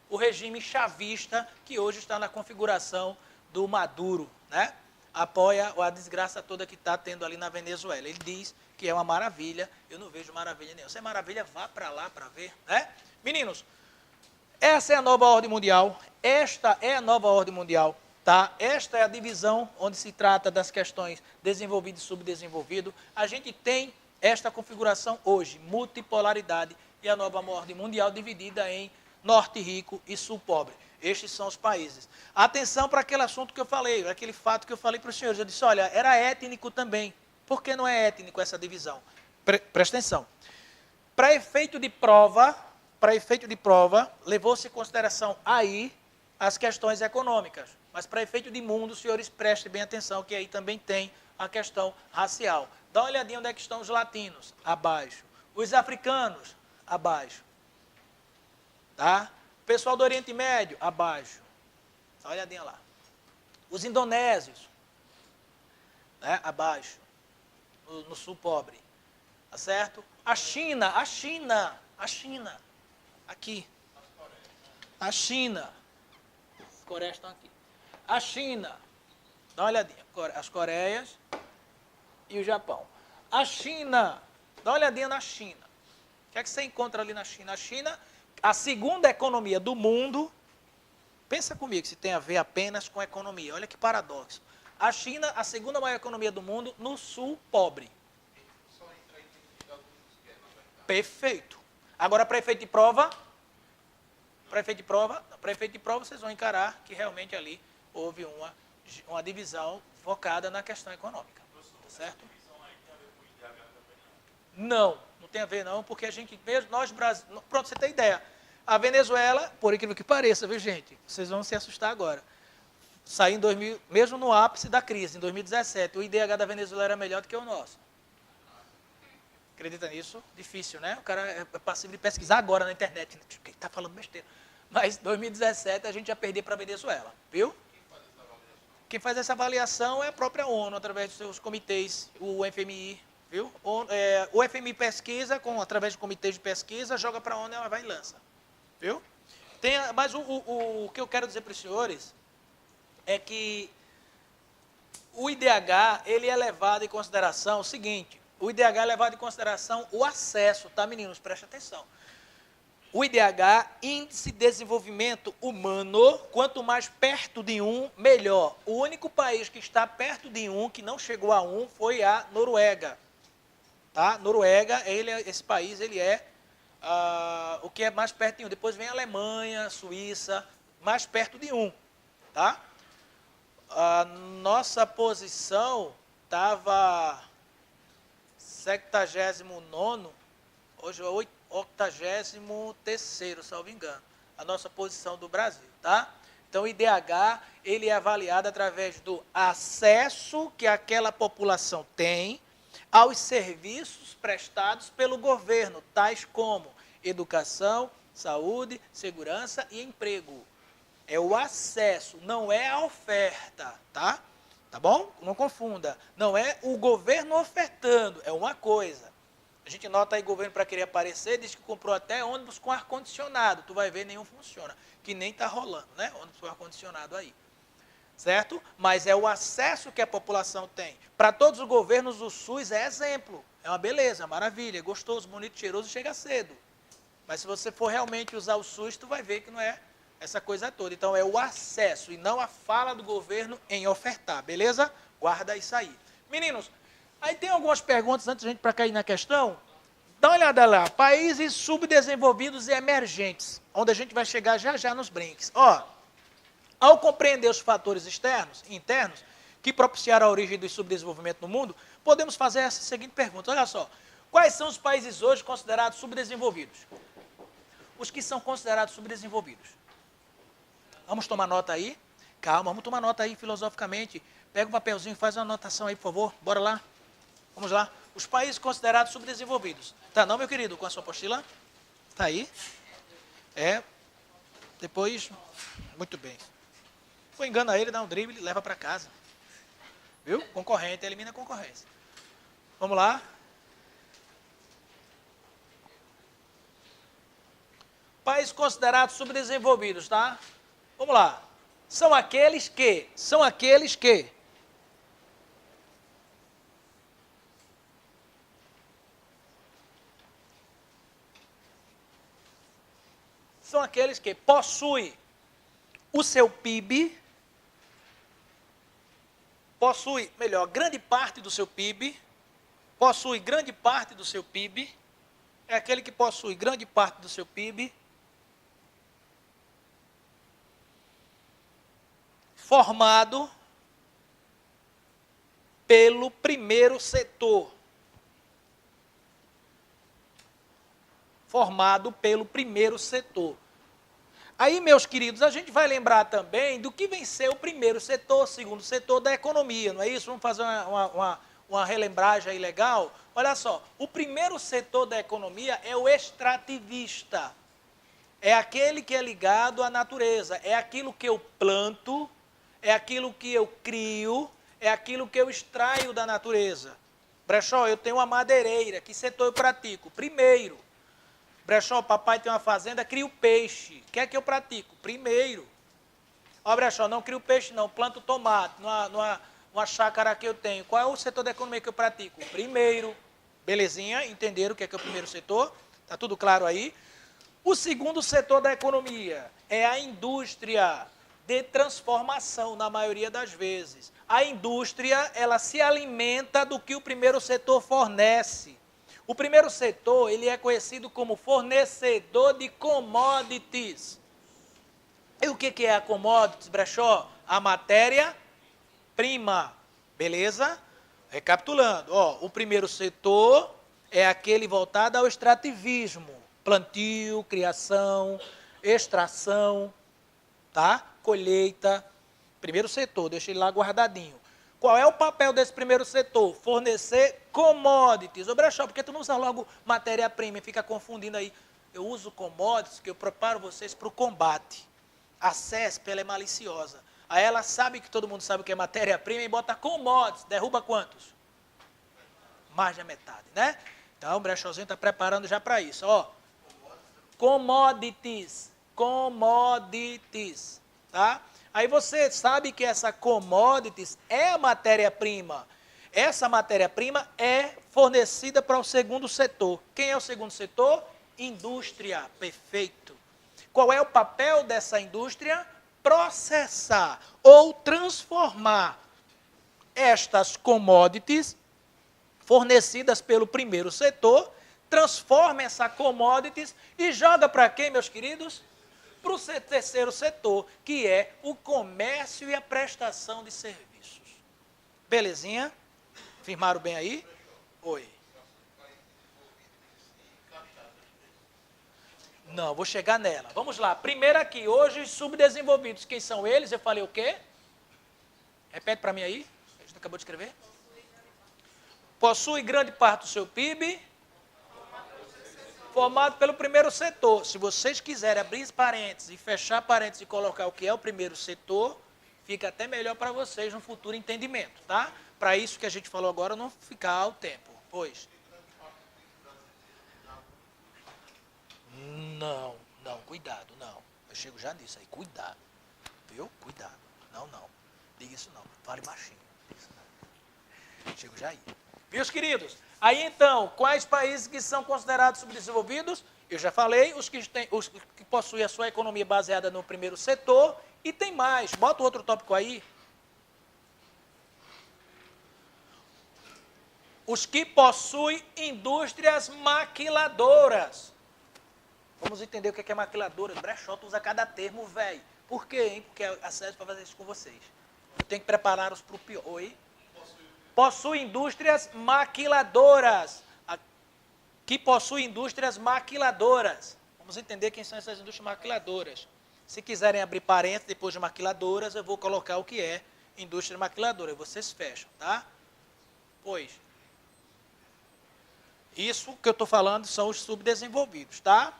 S1: o regime chavista, que hoje está na configuração do Maduro, né? Apoia a desgraça toda que está tendo ali na Venezuela. Ele diz que é uma maravilha, eu não vejo maravilha nenhuma. Se é maravilha, vá para lá para ver, né? Meninos, essa é a nova ordem mundial, esta é a nova ordem mundial, tá? Esta é a divisão onde se trata das questões desenvolvido e subdesenvolvido. A gente tem esta configuração hoje, multipolaridade, e a nova ordem mundial dividida em norte rico e sul pobre. Estes são os países. Atenção para aquele assunto que eu falei, aquele fato que eu falei para os senhores. Eu disse, olha, era étnico também. Por que não é étnico essa divisão? Presta atenção. Para efeito de prova, levou-se em consideração aí as questões econômicas. Mas para efeito de mundo, os senhores prestem bem atenção, que aí também tem a questão racial. Dá uma olhadinha onde é que estão os latinos, abaixo. Os africanos, abaixo. Tá? O pessoal do Oriente Médio, abaixo. Dá uma olhadinha lá. Os indonésios, né? Abaixo. No sul pobre. Tá certo? A China. Aqui. A China. As Coreias estão aqui. A China. Dá uma olhadinha. As Coreias e o Japão. A China. Dá uma olhadinha na China. O que é que você encontra ali na China? A China, a segunda economia do mundo. Pensa comigo se tem a ver apenas com economia. Olha que paradoxo. A China, a segunda maior economia do mundo, no sul pobre. Perfeito. Agora, para efeito de prova, vocês vão encarar que realmente ali houve uma divisão focada na questão econômica. Certo? Não tem a ver não, porque a gente, nós brasileiros, pronto, você tem ideia. A Venezuela, por incrível que pareça, viu gente? Vocês vão se assustar agora. Saiu em 2000, mesmo no ápice da crise, em 2017, o IDH da Venezuela era melhor do que o nosso. Acredita nisso? Difícil, né? O cara é passivo de pesquisar agora na internet. Quem está falando besteira? Mas em 2017 a gente já perdeu para a Venezuela, viu? Quem faz essa avaliação é a própria ONU, através dos seus comitês, o FMI, viu? O FMI pesquisa, através de comitês de pesquisa, joga para a ONU e ela vai e lança. Viu? Mas o que eu quero dizer para os senhores é que o IDH, ele é levado em consideração o seguinte, o IDH é levado em consideração o acesso, tá meninos? Preste atenção. O IDH, Índice de Desenvolvimento Humano, quanto mais perto de 1, melhor. O único país que está perto de 1, que não chegou a 1, foi a Noruega. Tá? Noruega, esse país, ele é o que é mais perto de 1. Depois vem a Alemanha, Suíça, mais perto de 1. Tá? A nossa posição estava 79º, hoje é 83º, salvo engano, a nossa posição do Brasil, tá? Então, o IDH, ele é avaliado através do acesso que aquela população tem aos serviços prestados pelo governo, tais como educação, saúde, segurança e emprego. É o acesso, não é a oferta, tá? Tá bom? Não confunda. Não é o governo ofertando, é uma coisa. A gente nota aí o governo para querer aparecer, diz que comprou até ônibus com ar-condicionado. Tu vai ver, nenhum funciona. Que nem está rolando, né? Ônibus com ar-condicionado aí. Certo? Mas é o acesso que a população tem. Para todos os governos, o SUS é exemplo. É uma beleza, maravilha, é gostoso, bonito, cheiroso e chega cedo. Mas se você for realmente usar o SUS, tu vai ver que não é essa coisa toda. Então é o acesso e não a fala do governo em ofertar, beleza? Guarda isso aí. Meninos, aí tem algumas perguntas antes de a gente para cair na questão. Dá uma olhada lá, países subdesenvolvidos e emergentes, onde a gente vai chegar já já nos brinques. Ó, ao compreender os fatores externos e internos que propiciaram a origem do subdesenvolvimento no mundo, podemos fazer essa seguinte pergunta. Olha só, quais são os países hoje considerados subdesenvolvidos? Os que são considerados subdesenvolvidos. Vamos tomar nota aí? Calma, vamos tomar nota aí filosoficamente. Pega um papelzinho e faz uma anotação aí, por favor. Bora lá. Vamos lá. Os países considerados subdesenvolvidos. Tá não, meu querido, com a sua apostila? Tá aí? É. Depois, muito bem. Foi engana ele, dá um drible, leva para casa. Viu? Concorrente, elimina a concorrência. Vamos lá. Países considerados subdesenvolvidos, tá? Vamos lá. São aqueles que São aqueles que possuem o seu PIB, grande parte do seu PIB, é aquele que possui grande parte do seu PIB, formado pelo primeiro setor. Aí, meus queridos, a gente vai lembrar também do que vem ser o primeiro setor, o segundo setor da economia, não é isso? Vamos fazer uma relembragem aí legal. Olha só, o primeiro setor da economia é o extrativista. É aquele que é ligado à natureza, é aquilo que eu planto, é aquilo que eu crio, é aquilo que eu extraio da natureza. Brechó, eu tenho uma madeireira, que setor eu pratico? Primeiro. Brechó, papai tem uma fazenda, crio peixe. O que é que eu pratico? Primeiro. Ó, Brechó, não crio peixe não, planto tomate, numa chácara que eu tenho. Qual é o setor da economia que eu pratico? Primeiro. Belezinha? Entenderam o que é o primeiro setor? Tá tudo claro aí? O segundo setor da economia é a indústria de transformação, na maioria das vezes. A indústria, ela se alimenta do que o primeiro setor fornece. O primeiro setor, ele é conhecido como fornecedor de commodities. E o que é a commodities, Brechó? A matéria-prima, beleza? Recapitulando, ó, o primeiro setor é aquele voltado ao extrativismo. Plantio, criação, extração, tá? Colheita. Primeiro setor, deixa ele lá guardadinho. Qual é o papel desse primeiro setor? Fornecer commodities. Ô Brechó, por que tu não usa logo matéria-prima e fica confundindo aí? Eu uso commodities que eu preparo vocês para o combate. A CESP, ela é maliciosa. Aí ela sabe que todo mundo sabe o que é matéria-prima e bota commodities. Derruba quantos? Mais da metade, né? Então o Brechózinho está preparando já para isso. Ó, commodities, tá? Aí você sabe que essa commodities é a matéria-prima. Essa matéria-prima é fornecida para o segundo setor. Quem é o segundo setor? Indústria, perfeito. Qual é o papel dessa indústria? Processar ou transformar estas commodities fornecidas pelo primeiro setor, transforma essa commodities e joga para quem, meus queridos? Para o terceiro setor, que é o comércio e a prestação de serviços. Belezinha? Firmaram bem aí? Oi. Não, vou chegar nela. Vamos lá. Primeiro aqui, hoje os subdesenvolvidos. Quem são eles? Eu falei o quê? Repete para mim aí. A gente acabou de escrever. Possui grande parte do seu PIB formado pelo primeiro setor. Se vocês quiserem abrir parênteses e fechar parênteses e colocar o que é o primeiro setor, fica até melhor para vocês no futuro entendimento, tá? Para isso que a gente falou agora não ficar ao tempo. Pois. Não, cuidado, não. Eu chego já nisso aí, cuidado. Viu? Cuidado. Não. Diga isso não. Fale baixinho. Chego já aí. Meus queridos, aí então, quais países que são considerados subdesenvolvidos? Eu já falei, os que possuem a sua economia baseada no primeiro setor, e tem mais, bota o outro tópico aí. Os que possuem indústrias maquiladoras. Vamos entender o que é maquiladora. Brechó usa cada termo, velho. Por quê, hein? Porque é acesso para fazer isso com vocês. Eu tenho que preparar-os para o pior. Oi? Possui indústrias maquiladoras. Que possui indústrias maquiladoras. Vamos entender quem são essas indústrias maquiladoras. Se quiserem abrir parênteses depois de maquiladoras, eu vou colocar o que é indústria maquiladora. Vocês fecham, tá? Pois. Isso que eu estou falando são os subdesenvolvidos, tá?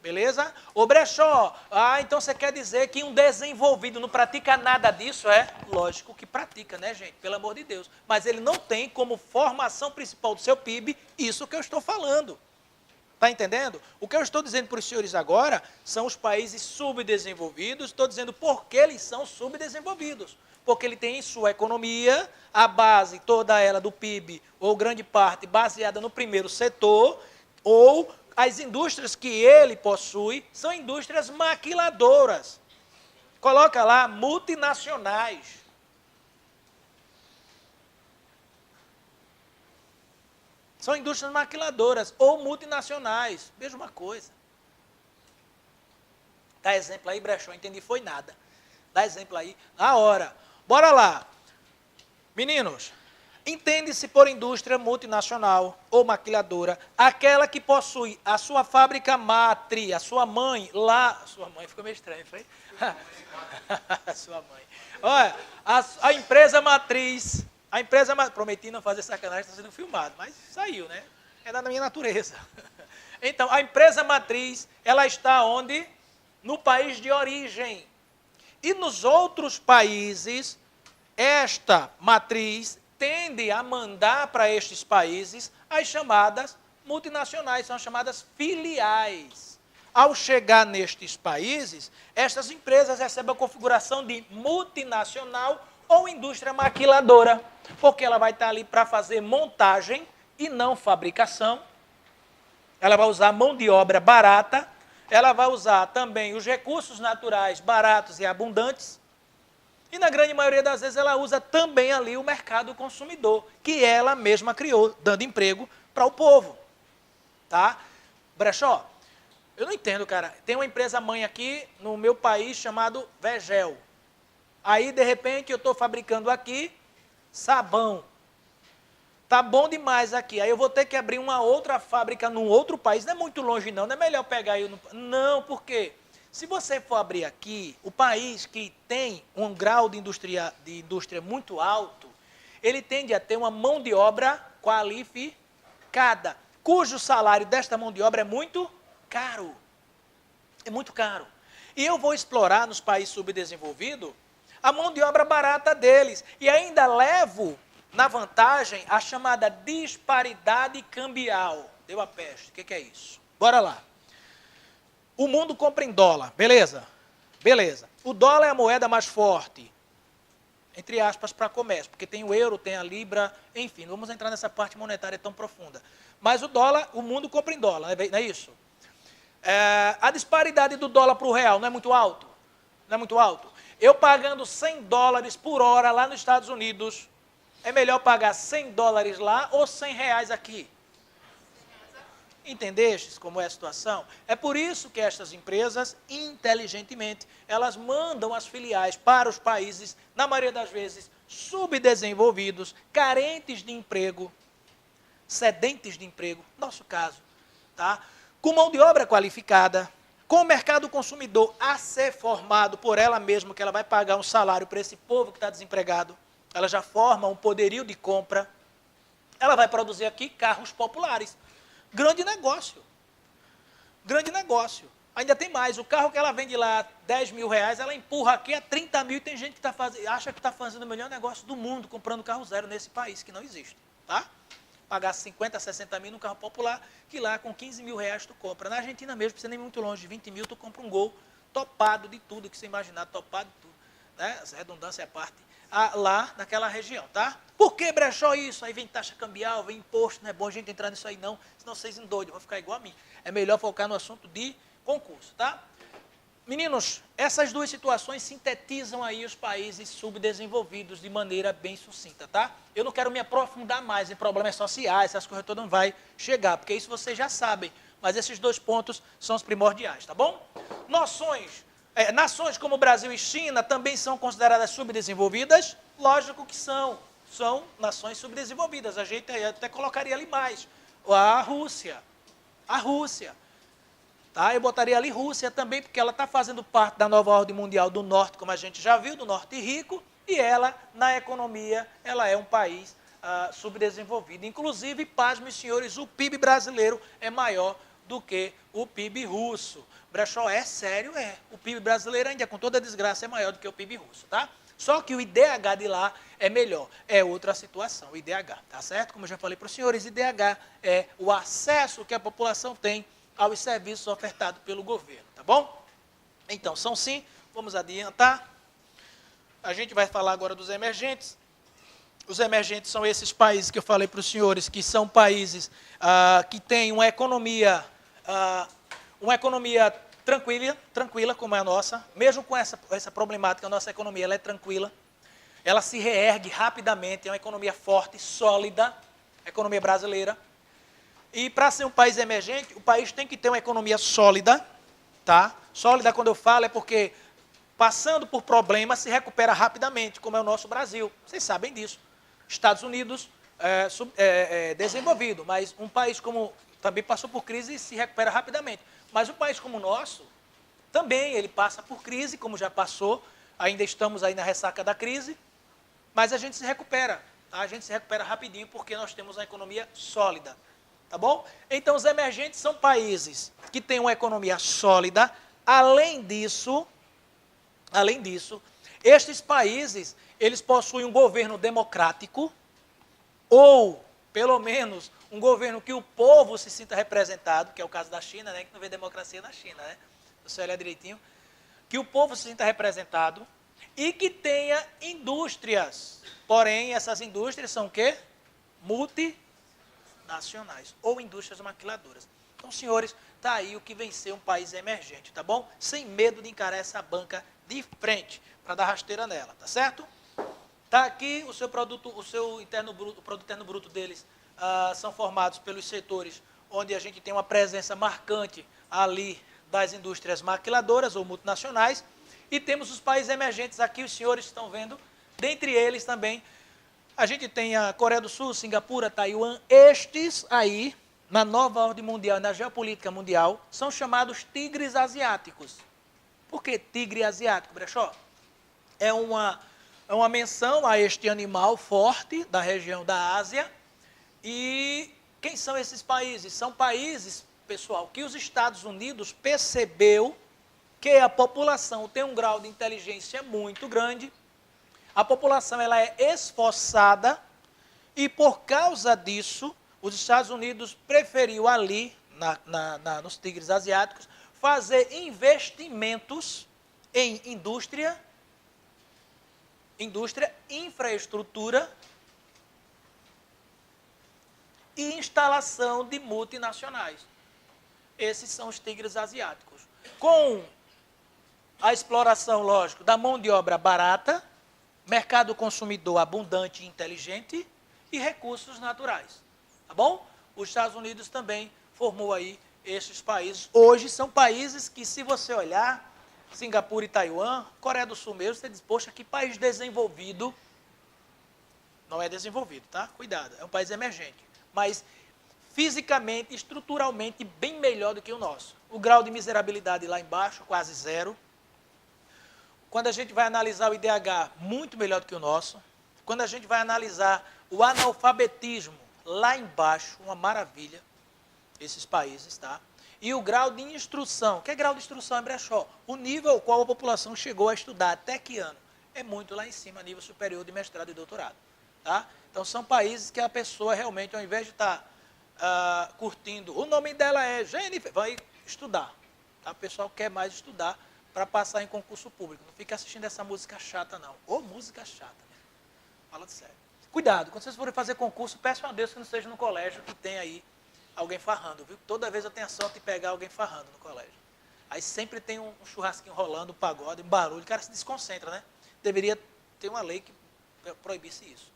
S1: Beleza? Ô Brechó, então você quer dizer que um desenvolvido não pratica nada disso? É lógico que pratica, né, gente? Pelo amor de Deus. Mas ele não tem como formação principal do seu PIB isso que eu estou falando. Está entendendo? O que eu estou dizendo para os senhores agora são os países subdesenvolvidos. Estou dizendo por que eles são subdesenvolvidos. Porque ele tem em sua economia a base, toda ela do PIB, ou grande parte, baseada no primeiro setor, ou as indústrias que ele possui são indústrias maquiladoras. Coloca lá, multinacionais. São indústrias maquiladoras ou multinacionais. Mesma coisa. Dá exemplo aí, Brechó, entendi, foi nada. Dá exemplo aí, na hora. Bora lá. Meninos, entende-se por indústria multinacional ou maquiladora aquela que possui a sua fábrica matre, a sua mãe lá. Sua mãe ficou meio estranho, foi? Sua mãe. Olha, a empresa matriz. A empresa matriz. Prometi não fazer sacanagem, está sendo filmado, mas saiu, né? É da minha natureza. Então, a empresa matriz, ela está onde? No país de origem. E nos outros países, esta matriz tende a mandar para estes países as chamadas multinacionais, são as chamadas filiais. Ao chegar nestes países, estas empresas recebem a configuração de multinacional ou indústria maquiladora, porque ela vai estar ali para fazer montagem e não fabricação. Ela vai usar mão de obra barata, ela vai usar também os recursos naturais baratos e abundantes, e na grande maioria das vezes ela usa também ali o mercado consumidor, que ela mesma criou, dando emprego para o povo. Tá? Brechó, eu não entendo, cara. Tem uma empresa mãe aqui no meu país chamado Vegel. Aí, de repente, eu estou fabricando aqui sabão. Tá bom demais aqui. Aí eu vou ter que abrir uma outra fábrica num outro país. Não é muito longe, não. Não é melhor pegar aí. Não, por quê? Se você for abrir aqui, o país que tem um grau de indústria muito alto, ele tende a ter uma mão de obra qualificada, cujo salário desta mão de obra é muito caro. É muito caro. E eu vou explorar nos países subdesenvolvidos a mão de obra barata deles. E ainda levo na vantagem a chamada disparidade cambial. Deu a peste. O que é isso? Bora lá. O mundo compra em dólar, beleza? Beleza. O dólar é a moeda mais forte, entre aspas, para comércio, porque tem o euro, tem a libra, enfim, não vamos entrar nessa parte monetária tão profunda. Mas o dólar, o mundo compra em dólar, não é isso? A disparidade do dólar para o real não é muito alto? Não é muito alto? Eu pagando 100 dólares por hora lá nos Estados Unidos, é melhor pagar 100 dólares lá ou 100 reais aqui? Entendestes como é a situação? É por isso que estas empresas, inteligentemente, elas mandam as filiais para os países, na maioria das vezes, subdesenvolvidos, carentes de emprego, sedentes de emprego, nosso caso, tá? Com mão de obra qualificada, com o mercado consumidor a ser formado por ela mesma, que ela vai pagar um salário para esse povo que está desempregado, ela já forma um poderio de compra, ela vai produzir aqui carros populares. Grande negócio. Grande negócio. Ainda tem mais. O carro que ela vende lá, 10 mil reais, ela empurra aqui a 30 mil e tem gente que acha que está fazendo o melhor negócio do mundo comprando carro zero nesse país, que não existe. Tá? Pagar 50, 60 mil num carro popular, que lá com 15 mil reais tu compra. Na Argentina mesmo, precisa nem muito longe, de 20 mil tu compra um Gol topado de tudo que você imaginar, topado de tudo. Né? Essa redundância é a parte. lá naquela região, tá? Por que brechó isso? Aí vem taxa cambial, vem imposto, não é bom a gente entrar nisso aí não, senão vocês endoidam, vão ficar igual a mim. É melhor focar no assunto de concurso, tá? Meninos, essas duas situações sintetizam aí os países subdesenvolvidos de maneira bem sucinta, tá? Eu não quero me aprofundar mais em problemas sociais, essas coisas todas não vai chegar, porque isso vocês já sabem, mas esses dois pontos são os primordiais, tá bom? Nações como Brasil e China também são consideradas subdesenvolvidas? Lógico que são nações subdesenvolvidas, a gente até colocaria ali mais. A Rússia, tá? Eu botaria ali Rússia também, porque ela está fazendo parte da nova ordem mundial do norte, como a gente já viu, do norte rico, e ela, na economia, ela é um país subdesenvolvido. Inclusive, pasmem, senhores, o PIB brasileiro é maior do que o PIB russo. Brechó, é sério? É. O PIB brasileiro, ainda com toda a desgraça, é maior do que o PIB russo, tá? Só que o IDH de lá é melhor, é outra situação, o IDH, tá certo? Como eu já falei para os senhores, IDH é o acesso que a população tem aos serviços ofertados pelo governo, tá bom? Então, são sim, vamos adiantar. A gente vai falar agora dos emergentes. Os emergentes são esses países que eu falei para os senhores, que são países que têm uma economia tranquila como é a nossa, mesmo com essa problemática, a nossa economia ela é tranquila, ela se reergue rapidamente, é uma economia forte, sólida, a economia brasileira. E para ser um país emergente, o país tem que ter uma economia sólida, tá? Sólida, quando eu falo, é porque passando por problemas se recupera rapidamente, como é o nosso Brasil. Vocês sabem disso. Estados Unidos desenvolvido, mas um país como também passou por crise e se recupera rapidamente. Mas um país como o nosso, também ele passa por crise, como já passou, ainda estamos aí na ressaca da crise, mas a gente se recupera, tá? A gente se recupera rapidinho porque nós temos uma economia sólida, tá bom? Então os emergentes são países que têm uma economia sólida, além disso, estes países, eles possuem um governo democrático, ou, pelo menos, um governo que o povo se sinta representado, que é o caso da China, né, que não vê democracia na China, né? Você olhar direitinho. Que o povo se sinta representado e que tenha indústrias. Porém, essas indústrias são o quê? Multinacionais, ou indústrias maquiladoras. Então, senhores, está aí o que vem ser um país emergente, tá bom? Sem medo de encarar essa banca de frente, para dar rasteira nela, tá certo? Está aqui o seu produto, o produto interno bruto deles são formados pelos setores onde a gente tem uma presença marcante ali das indústrias maquiladoras ou multinacionais, e temos os países emergentes aqui, os senhores estão vendo, dentre eles também, a gente tem a Coreia do Sul, Singapura, Taiwan, estes aí, na nova ordem mundial, na geopolítica mundial, são chamados tigres asiáticos. Por que tigre asiático, Brechó? É uma menção a este animal forte da região da Ásia. E quem são esses países? São países, pessoal, que os Estados Unidos percebeu que a população tem um grau de inteligência muito grande, a população ela é esforçada, e por causa disso, os Estados Unidos preferiu ali, nos tigres asiáticos, fazer investimentos em indústria, infraestrutura e instalação de multinacionais. Esses são os tigres asiáticos. Com a exploração, lógico, da mão de obra barata, mercado consumidor abundante e inteligente e recursos naturais. Tá bom? Os Estados Unidos também formou aí esses países. Hoje são países que, se você olhar, Singapura e Taiwan, Coreia do Sul mesmo, você diz, poxa, que país desenvolvido. Não é desenvolvido, tá? Cuidado, é um país emergente. Mas fisicamente, estruturalmente, bem melhor do que o nosso. O grau de miserabilidade lá embaixo, quase zero. Quando a gente vai analisar o IDH, muito melhor do que o nosso. Quando a gente vai analisar o analfabetismo, lá embaixo, uma maravilha, esses países, tá? E o grau de instrução. O que é grau de instrução em Brechó? O nível ao qual a população chegou a estudar, até que ano? É muito lá em cima, nível superior de mestrado e doutorado. Tá? Então, são países que a pessoa realmente, ao invés de estar curtindo, o nome dela é Jennifer, vai estudar. Tá? O pessoal quer mais estudar para passar em concurso público. Não fica assistindo essa música chata, não. Ou música chata. Fala de sério. Cuidado, quando vocês forem fazer concurso, peçam a Deus que não seja no colégio que tem aí alguém farrando, viu? Toda vez eu tenho a sorte de pegar alguém farrando no colégio. Aí sempre tem um churrasquinho rolando, um pagode, um barulho, o cara se desconcentra, né? Deveria ter uma lei que proibisse isso.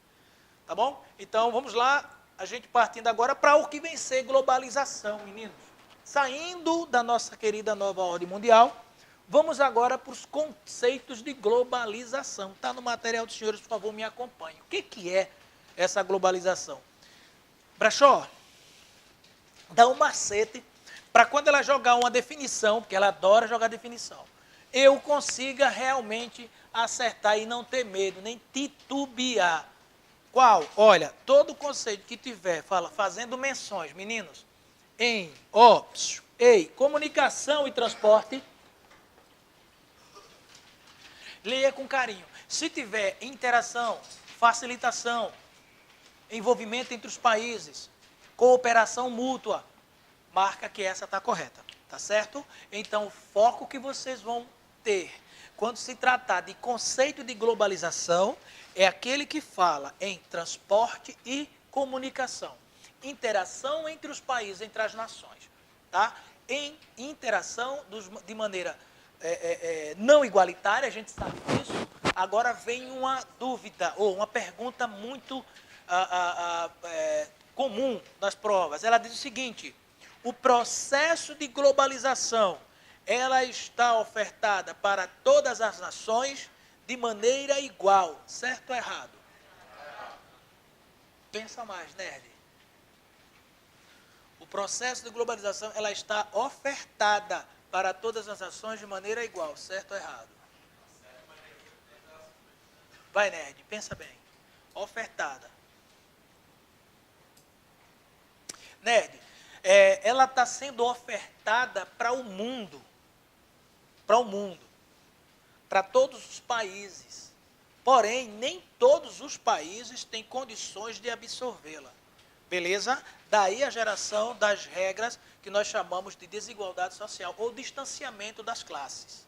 S1: Tá bom? Então, vamos lá, a gente partindo agora para o que vem ser globalização, meninos. Saindo da nossa querida nova ordem mundial, vamos agora para os conceitos de globalização. Está no material dos senhores, por favor, me acompanhem. O que é essa globalização? Brechó, dá um macete para quando ela jogar uma definição, porque ela adora jogar definição, eu consiga realmente acertar e não ter medo, nem titubear. Qual? Olha, todo conceito que tiver, fazendo menções, meninos, em, comunicação e transporte, leia com carinho. Se tiver interação, facilitação, envolvimento entre os países, cooperação mútua, marca que essa está correta, tá certo? Então, o foco que vocês vão ter quando se tratar de conceito de globalização é aquele que fala em transporte e comunicação. Interação entre os países, entre as nações, tá? Em interação de maneira não igualitária, a gente sabe disso. Agora vem uma dúvida ou uma pergunta muito comum nas provas. Ela diz o seguinte: o processo de globalização, ela está ofertada para todas as nações de maneira igual, certo ou errado? Pensa mais, nerd. O processo de globalização, ela está ofertada para todas as nações de maneira igual, certo ou errado? Vai, nerd, pensa bem. Ofertada. Nerd, ela está sendo ofertada para o mundo. Para o mundo. Para todos os países. Porém, nem todos os países têm condições de absorvê-la. Beleza? Daí a geração das regras que nós chamamos de desigualdade social ou distanciamento das classes.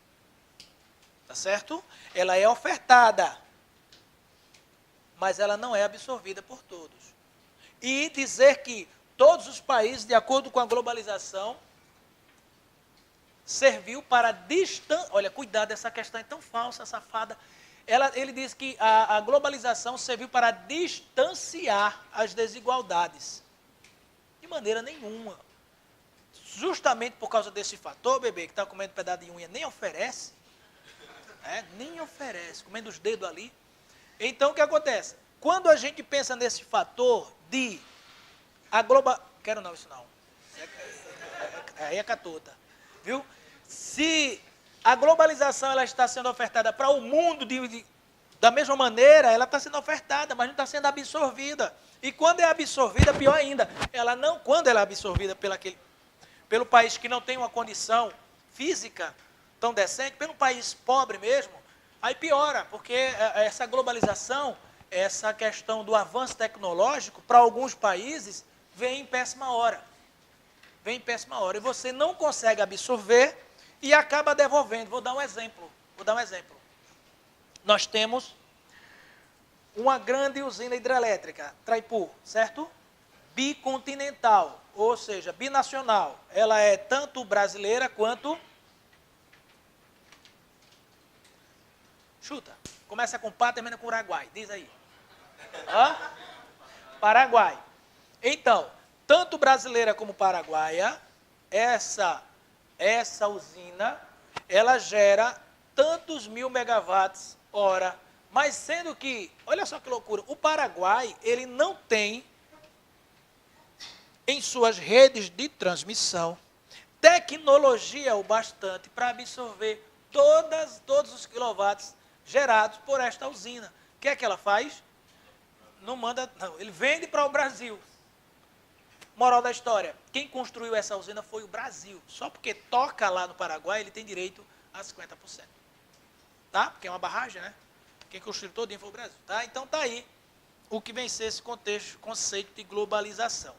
S1: Tá certo? Ela é ofertada, mas ela não é absorvida por todos. E dizer que todos os países, de acordo com a globalização, serviu para olha, cuidado, essa questão é tão falsa, safada. Ele diz que a globalização serviu para distanciar as desigualdades. De maneira nenhuma. Justamente por causa desse fator, bebê, que está comendo pedaço de unha, nem oferece. Nem oferece, comendo os dedos ali. Então, o que acontece? Quando a gente pensa nesse fator de Quero não, isso não. Aí é catota. Viu? Se a globalização ela está sendo ofertada para o mundo da mesma maneira, ela está sendo ofertada, mas não está sendo absorvida. E quando é absorvida, pior ainda, quando ela é absorvida pelo país que não tem uma condição física tão decente, pelo país pobre mesmo, aí piora, porque essa globalização, essa questão do avanço tecnológico, para alguns países, vem em péssima hora. Vem em péssima hora. E você não consegue absorver e acaba devolvendo. Vou dar um exemplo. Nós temos uma grande usina hidrelétrica, Traipu, certo? Bicontinental, ou seja, binacional. Ela é tanto brasileira quanto... Chuta. Começa com Pá, termina com Uruguai. Diz aí. Paraguai. Então, tanto brasileira como paraguaia, essa usina, ela gera tantos 1000 megawatts hora, mas sendo que, olha só que loucura, o Paraguai, ele não tem em suas redes de transmissão tecnologia o bastante para absorver todos os quilowatts gerados por esta usina. O que é que ela faz? Não manda, não, ele vende para o Brasil. Moral da história, quem construiu essa usina foi o Brasil. Só porque toca lá no Paraguai, ele tem direito a 50%. Tá? Porque é uma barragem, né? Quem construiu todinho foi o Brasil. Tá? Então tá aí o que vem ser esse conceito de globalização.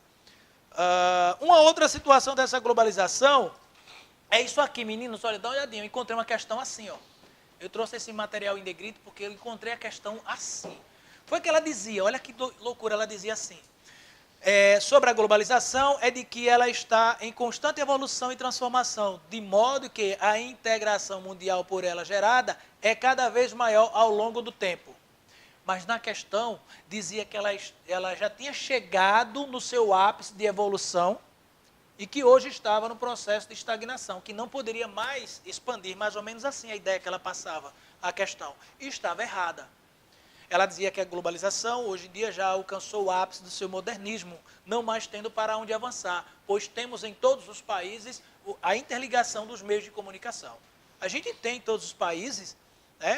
S1: Uma outra situação dessa globalização é isso aqui, meninos. Olha, dá uma olhadinha. Eu encontrei uma questão assim, ó. Eu trouxe esse material em negrito porque eu encontrei a questão assim. foi que ela dizia, olha que loucura, ela dizia assim, sobre a globalização é de que ela está em constante evolução e transformação, de modo que a integração mundial por ela gerada é cada vez maior ao longo do tempo. Mas na questão, dizia que ela já tinha chegado no seu ápice de evolução e que hoje estava no processo de estagnação, que não poderia mais expandir, mais ou menos assim a ideia que ela passava, a questão. E estava errada. Ela dizia que a globalização hoje em dia já alcançou o ápice do seu modernismo, não mais tendo para onde avançar, pois temos em todos os países a interligação dos meios de comunicação. A gente tem em todos os países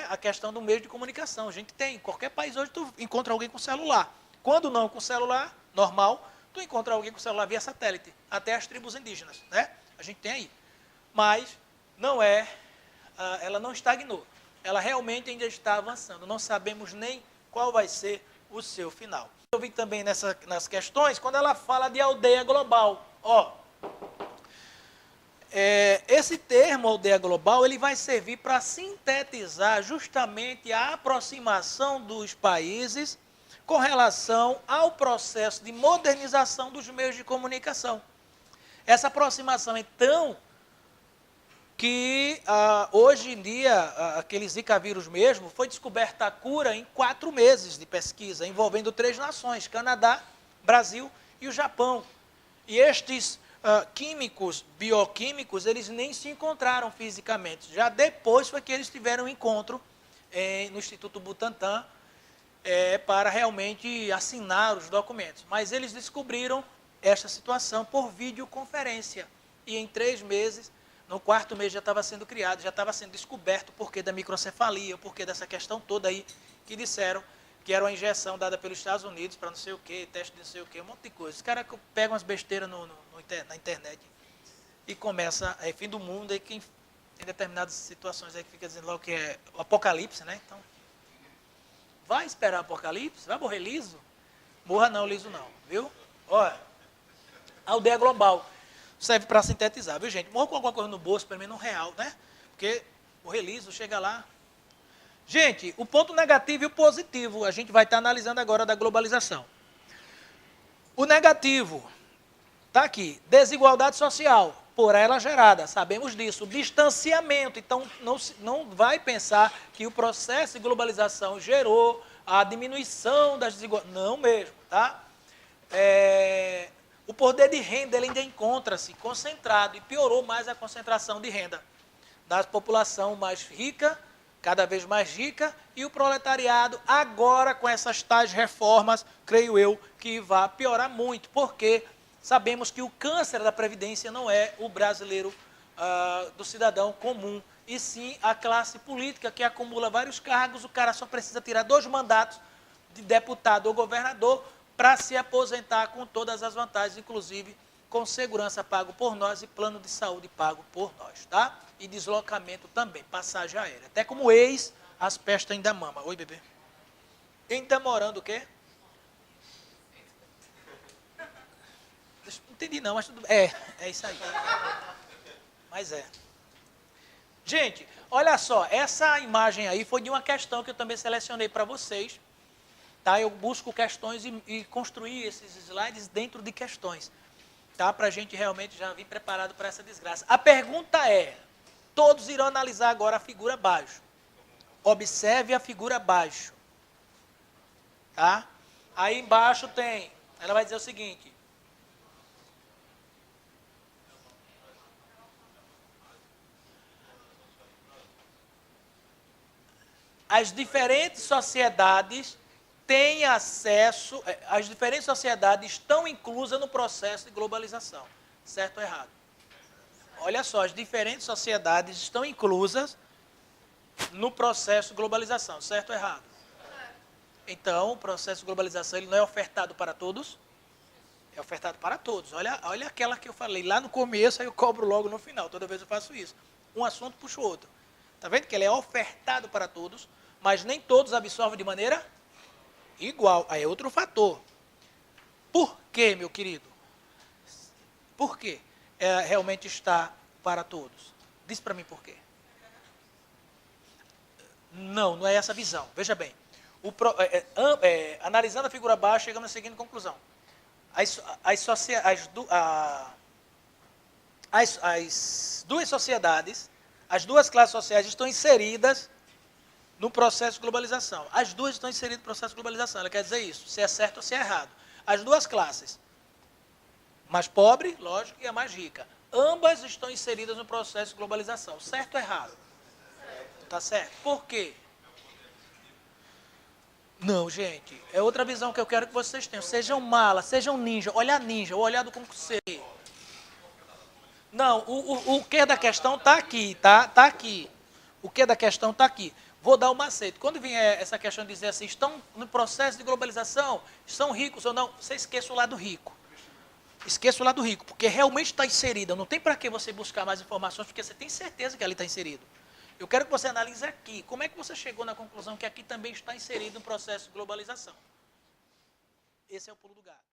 S1: a questão do meio de comunicação. A gente tem, em qualquer país hoje tu encontra alguém com celular. Quando não com celular, normal, tu encontra alguém com celular via satélite, até as tribos indígenas, né? A gente tem aí. Mas não ela não estagnou. Ela realmente ainda está avançando. Não sabemos nem qual vai ser o seu final. Eu vi também nas questões, quando ela fala de aldeia global. Esse termo aldeia global, ele vai servir para sintetizar justamente a aproximação dos países com relação ao processo de modernização dos meios de comunicação. Essa aproximação, então, que hoje em dia, aquele Zika vírus mesmo, foi descoberta a cura em 4 meses de pesquisa, envolvendo 3 nações, Canadá, Brasil e o Japão. E estes químicos, bioquímicos, eles nem se encontraram fisicamente. Já depois foi que eles tiveram um encontro no Instituto Butantan para realmente assinar os documentos. Mas eles descobriram esta situação por videoconferência. E em 3 meses, no 4º mês já estava sendo criado, já estava sendo descoberto o porquê da microcefalia, o porquê dessa questão toda aí, que disseram que era uma injeção dada pelos Estados Unidos para não sei o quê, teste de não sei o quê, um monte de coisa. Os caras pegam umas besteiras na internet e começa, fim do mundo, aí quem tem determinadas situações aí que fica dizendo logo que é o apocalipse, né? Então, vai esperar o apocalipse? Vai morrer liso? Morra não, liso não, viu? Olha, a aldeia global serve para sintetizar, viu, gente? Morra com alguma coisa no bolso, pelo menos R$1, né? Porque morrer liso, chega lá. Gente, o ponto negativo e o positivo, a gente vai estar analisando agora da globalização. O negativo, está aqui, desigualdade social, por ela gerada, sabemos disso. O distanciamento, então não vai pensar que o processo de globalização gerou a diminuição das desigualdades, não mesmo, tá? O poder de renda ele ainda encontra-se concentrado e piorou mais a concentração de renda da população mais rica, cada vez mais rica, e o proletariado, agora com essas tais reformas, creio eu, que vai piorar muito, porque sabemos que o câncer da Previdência não é o brasileiro do cidadão comum, e sim a classe política que acumula vários cargos, o cara só precisa tirar 2 mandatos de deputado ou governador para se aposentar com todas as vantagens, inclusive com segurança pago por nós e plano de saúde pago por nós, tá? E deslocamento também, passagem aérea. Até como ex, as pestes ainda mama. Oi, bebê. Ainda morando o quê? Não entendi não, mas tudo bem. É isso aí. Mas é. Gente, olha só, essa imagem aí foi de uma questão que eu também selecionei para vocês. Tá? Eu busco questões e construir esses slides dentro de questões. Tá? Para a gente realmente já vir preparado para essa desgraça. A pergunta é, todos irão analisar agora a figura abaixo. Observe a figura abaixo. Tá? Aí embaixo tem, ela vai dizer o seguinte. As diferentes sociedades têm acesso, as diferentes sociedades estão inclusas no processo de globalização. Certo ou errado? Olha só, as diferentes sociedades estão inclusas no processo de globalização. Certo ou errado? Então, o processo de globalização ele não é ofertado para todos? É ofertado para todos. Olha aquela que eu falei lá no começo, aí eu cobro logo no final. Toda vez eu faço isso. Um assunto puxa o outro. Está vendo que ele é ofertado para todos, mas nem todos absorvem de maneira igual. Aí é outro fator. Por quê, meu querido? Por quê? Realmente está para todos. Diz para mim por quê. Não é essa a visão. Veja bem. Analisando a figura abaixo, chegamos à seguinte conclusão. As duas sociedades, as duas classes sociais estão inseridas no processo de globalização. As duas estão inseridas no processo de globalização. Ela quer dizer isso, se é certo ou se é errado. As duas classes, mais pobre, lógico, e a mais rica. Ambas estão inseridas no processo de globalização. Certo ou errado? Tá certo. Por quê? Não, gente. É outra visão que eu quero que vocês tenham. Sejam mala, sejam ninja. Olhar ninja, o olhar do concurseiro. Não, o que da questão está aqui, tá? Está aqui. O que da questão está aqui. Vou dar um macete. Quando vier essa questão de dizer assim, estão no processo de globalização, são ricos ou não, você esqueça o lado rico. Esqueça o lado rico, porque realmente está inserida. Não tem para que você buscar mais informações, porque você tem certeza que ali está inserido. Eu quero que você analise aqui. Como é que você chegou na conclusão que aqui também está inserido no processo de globalização? Esse é o pulo do gato.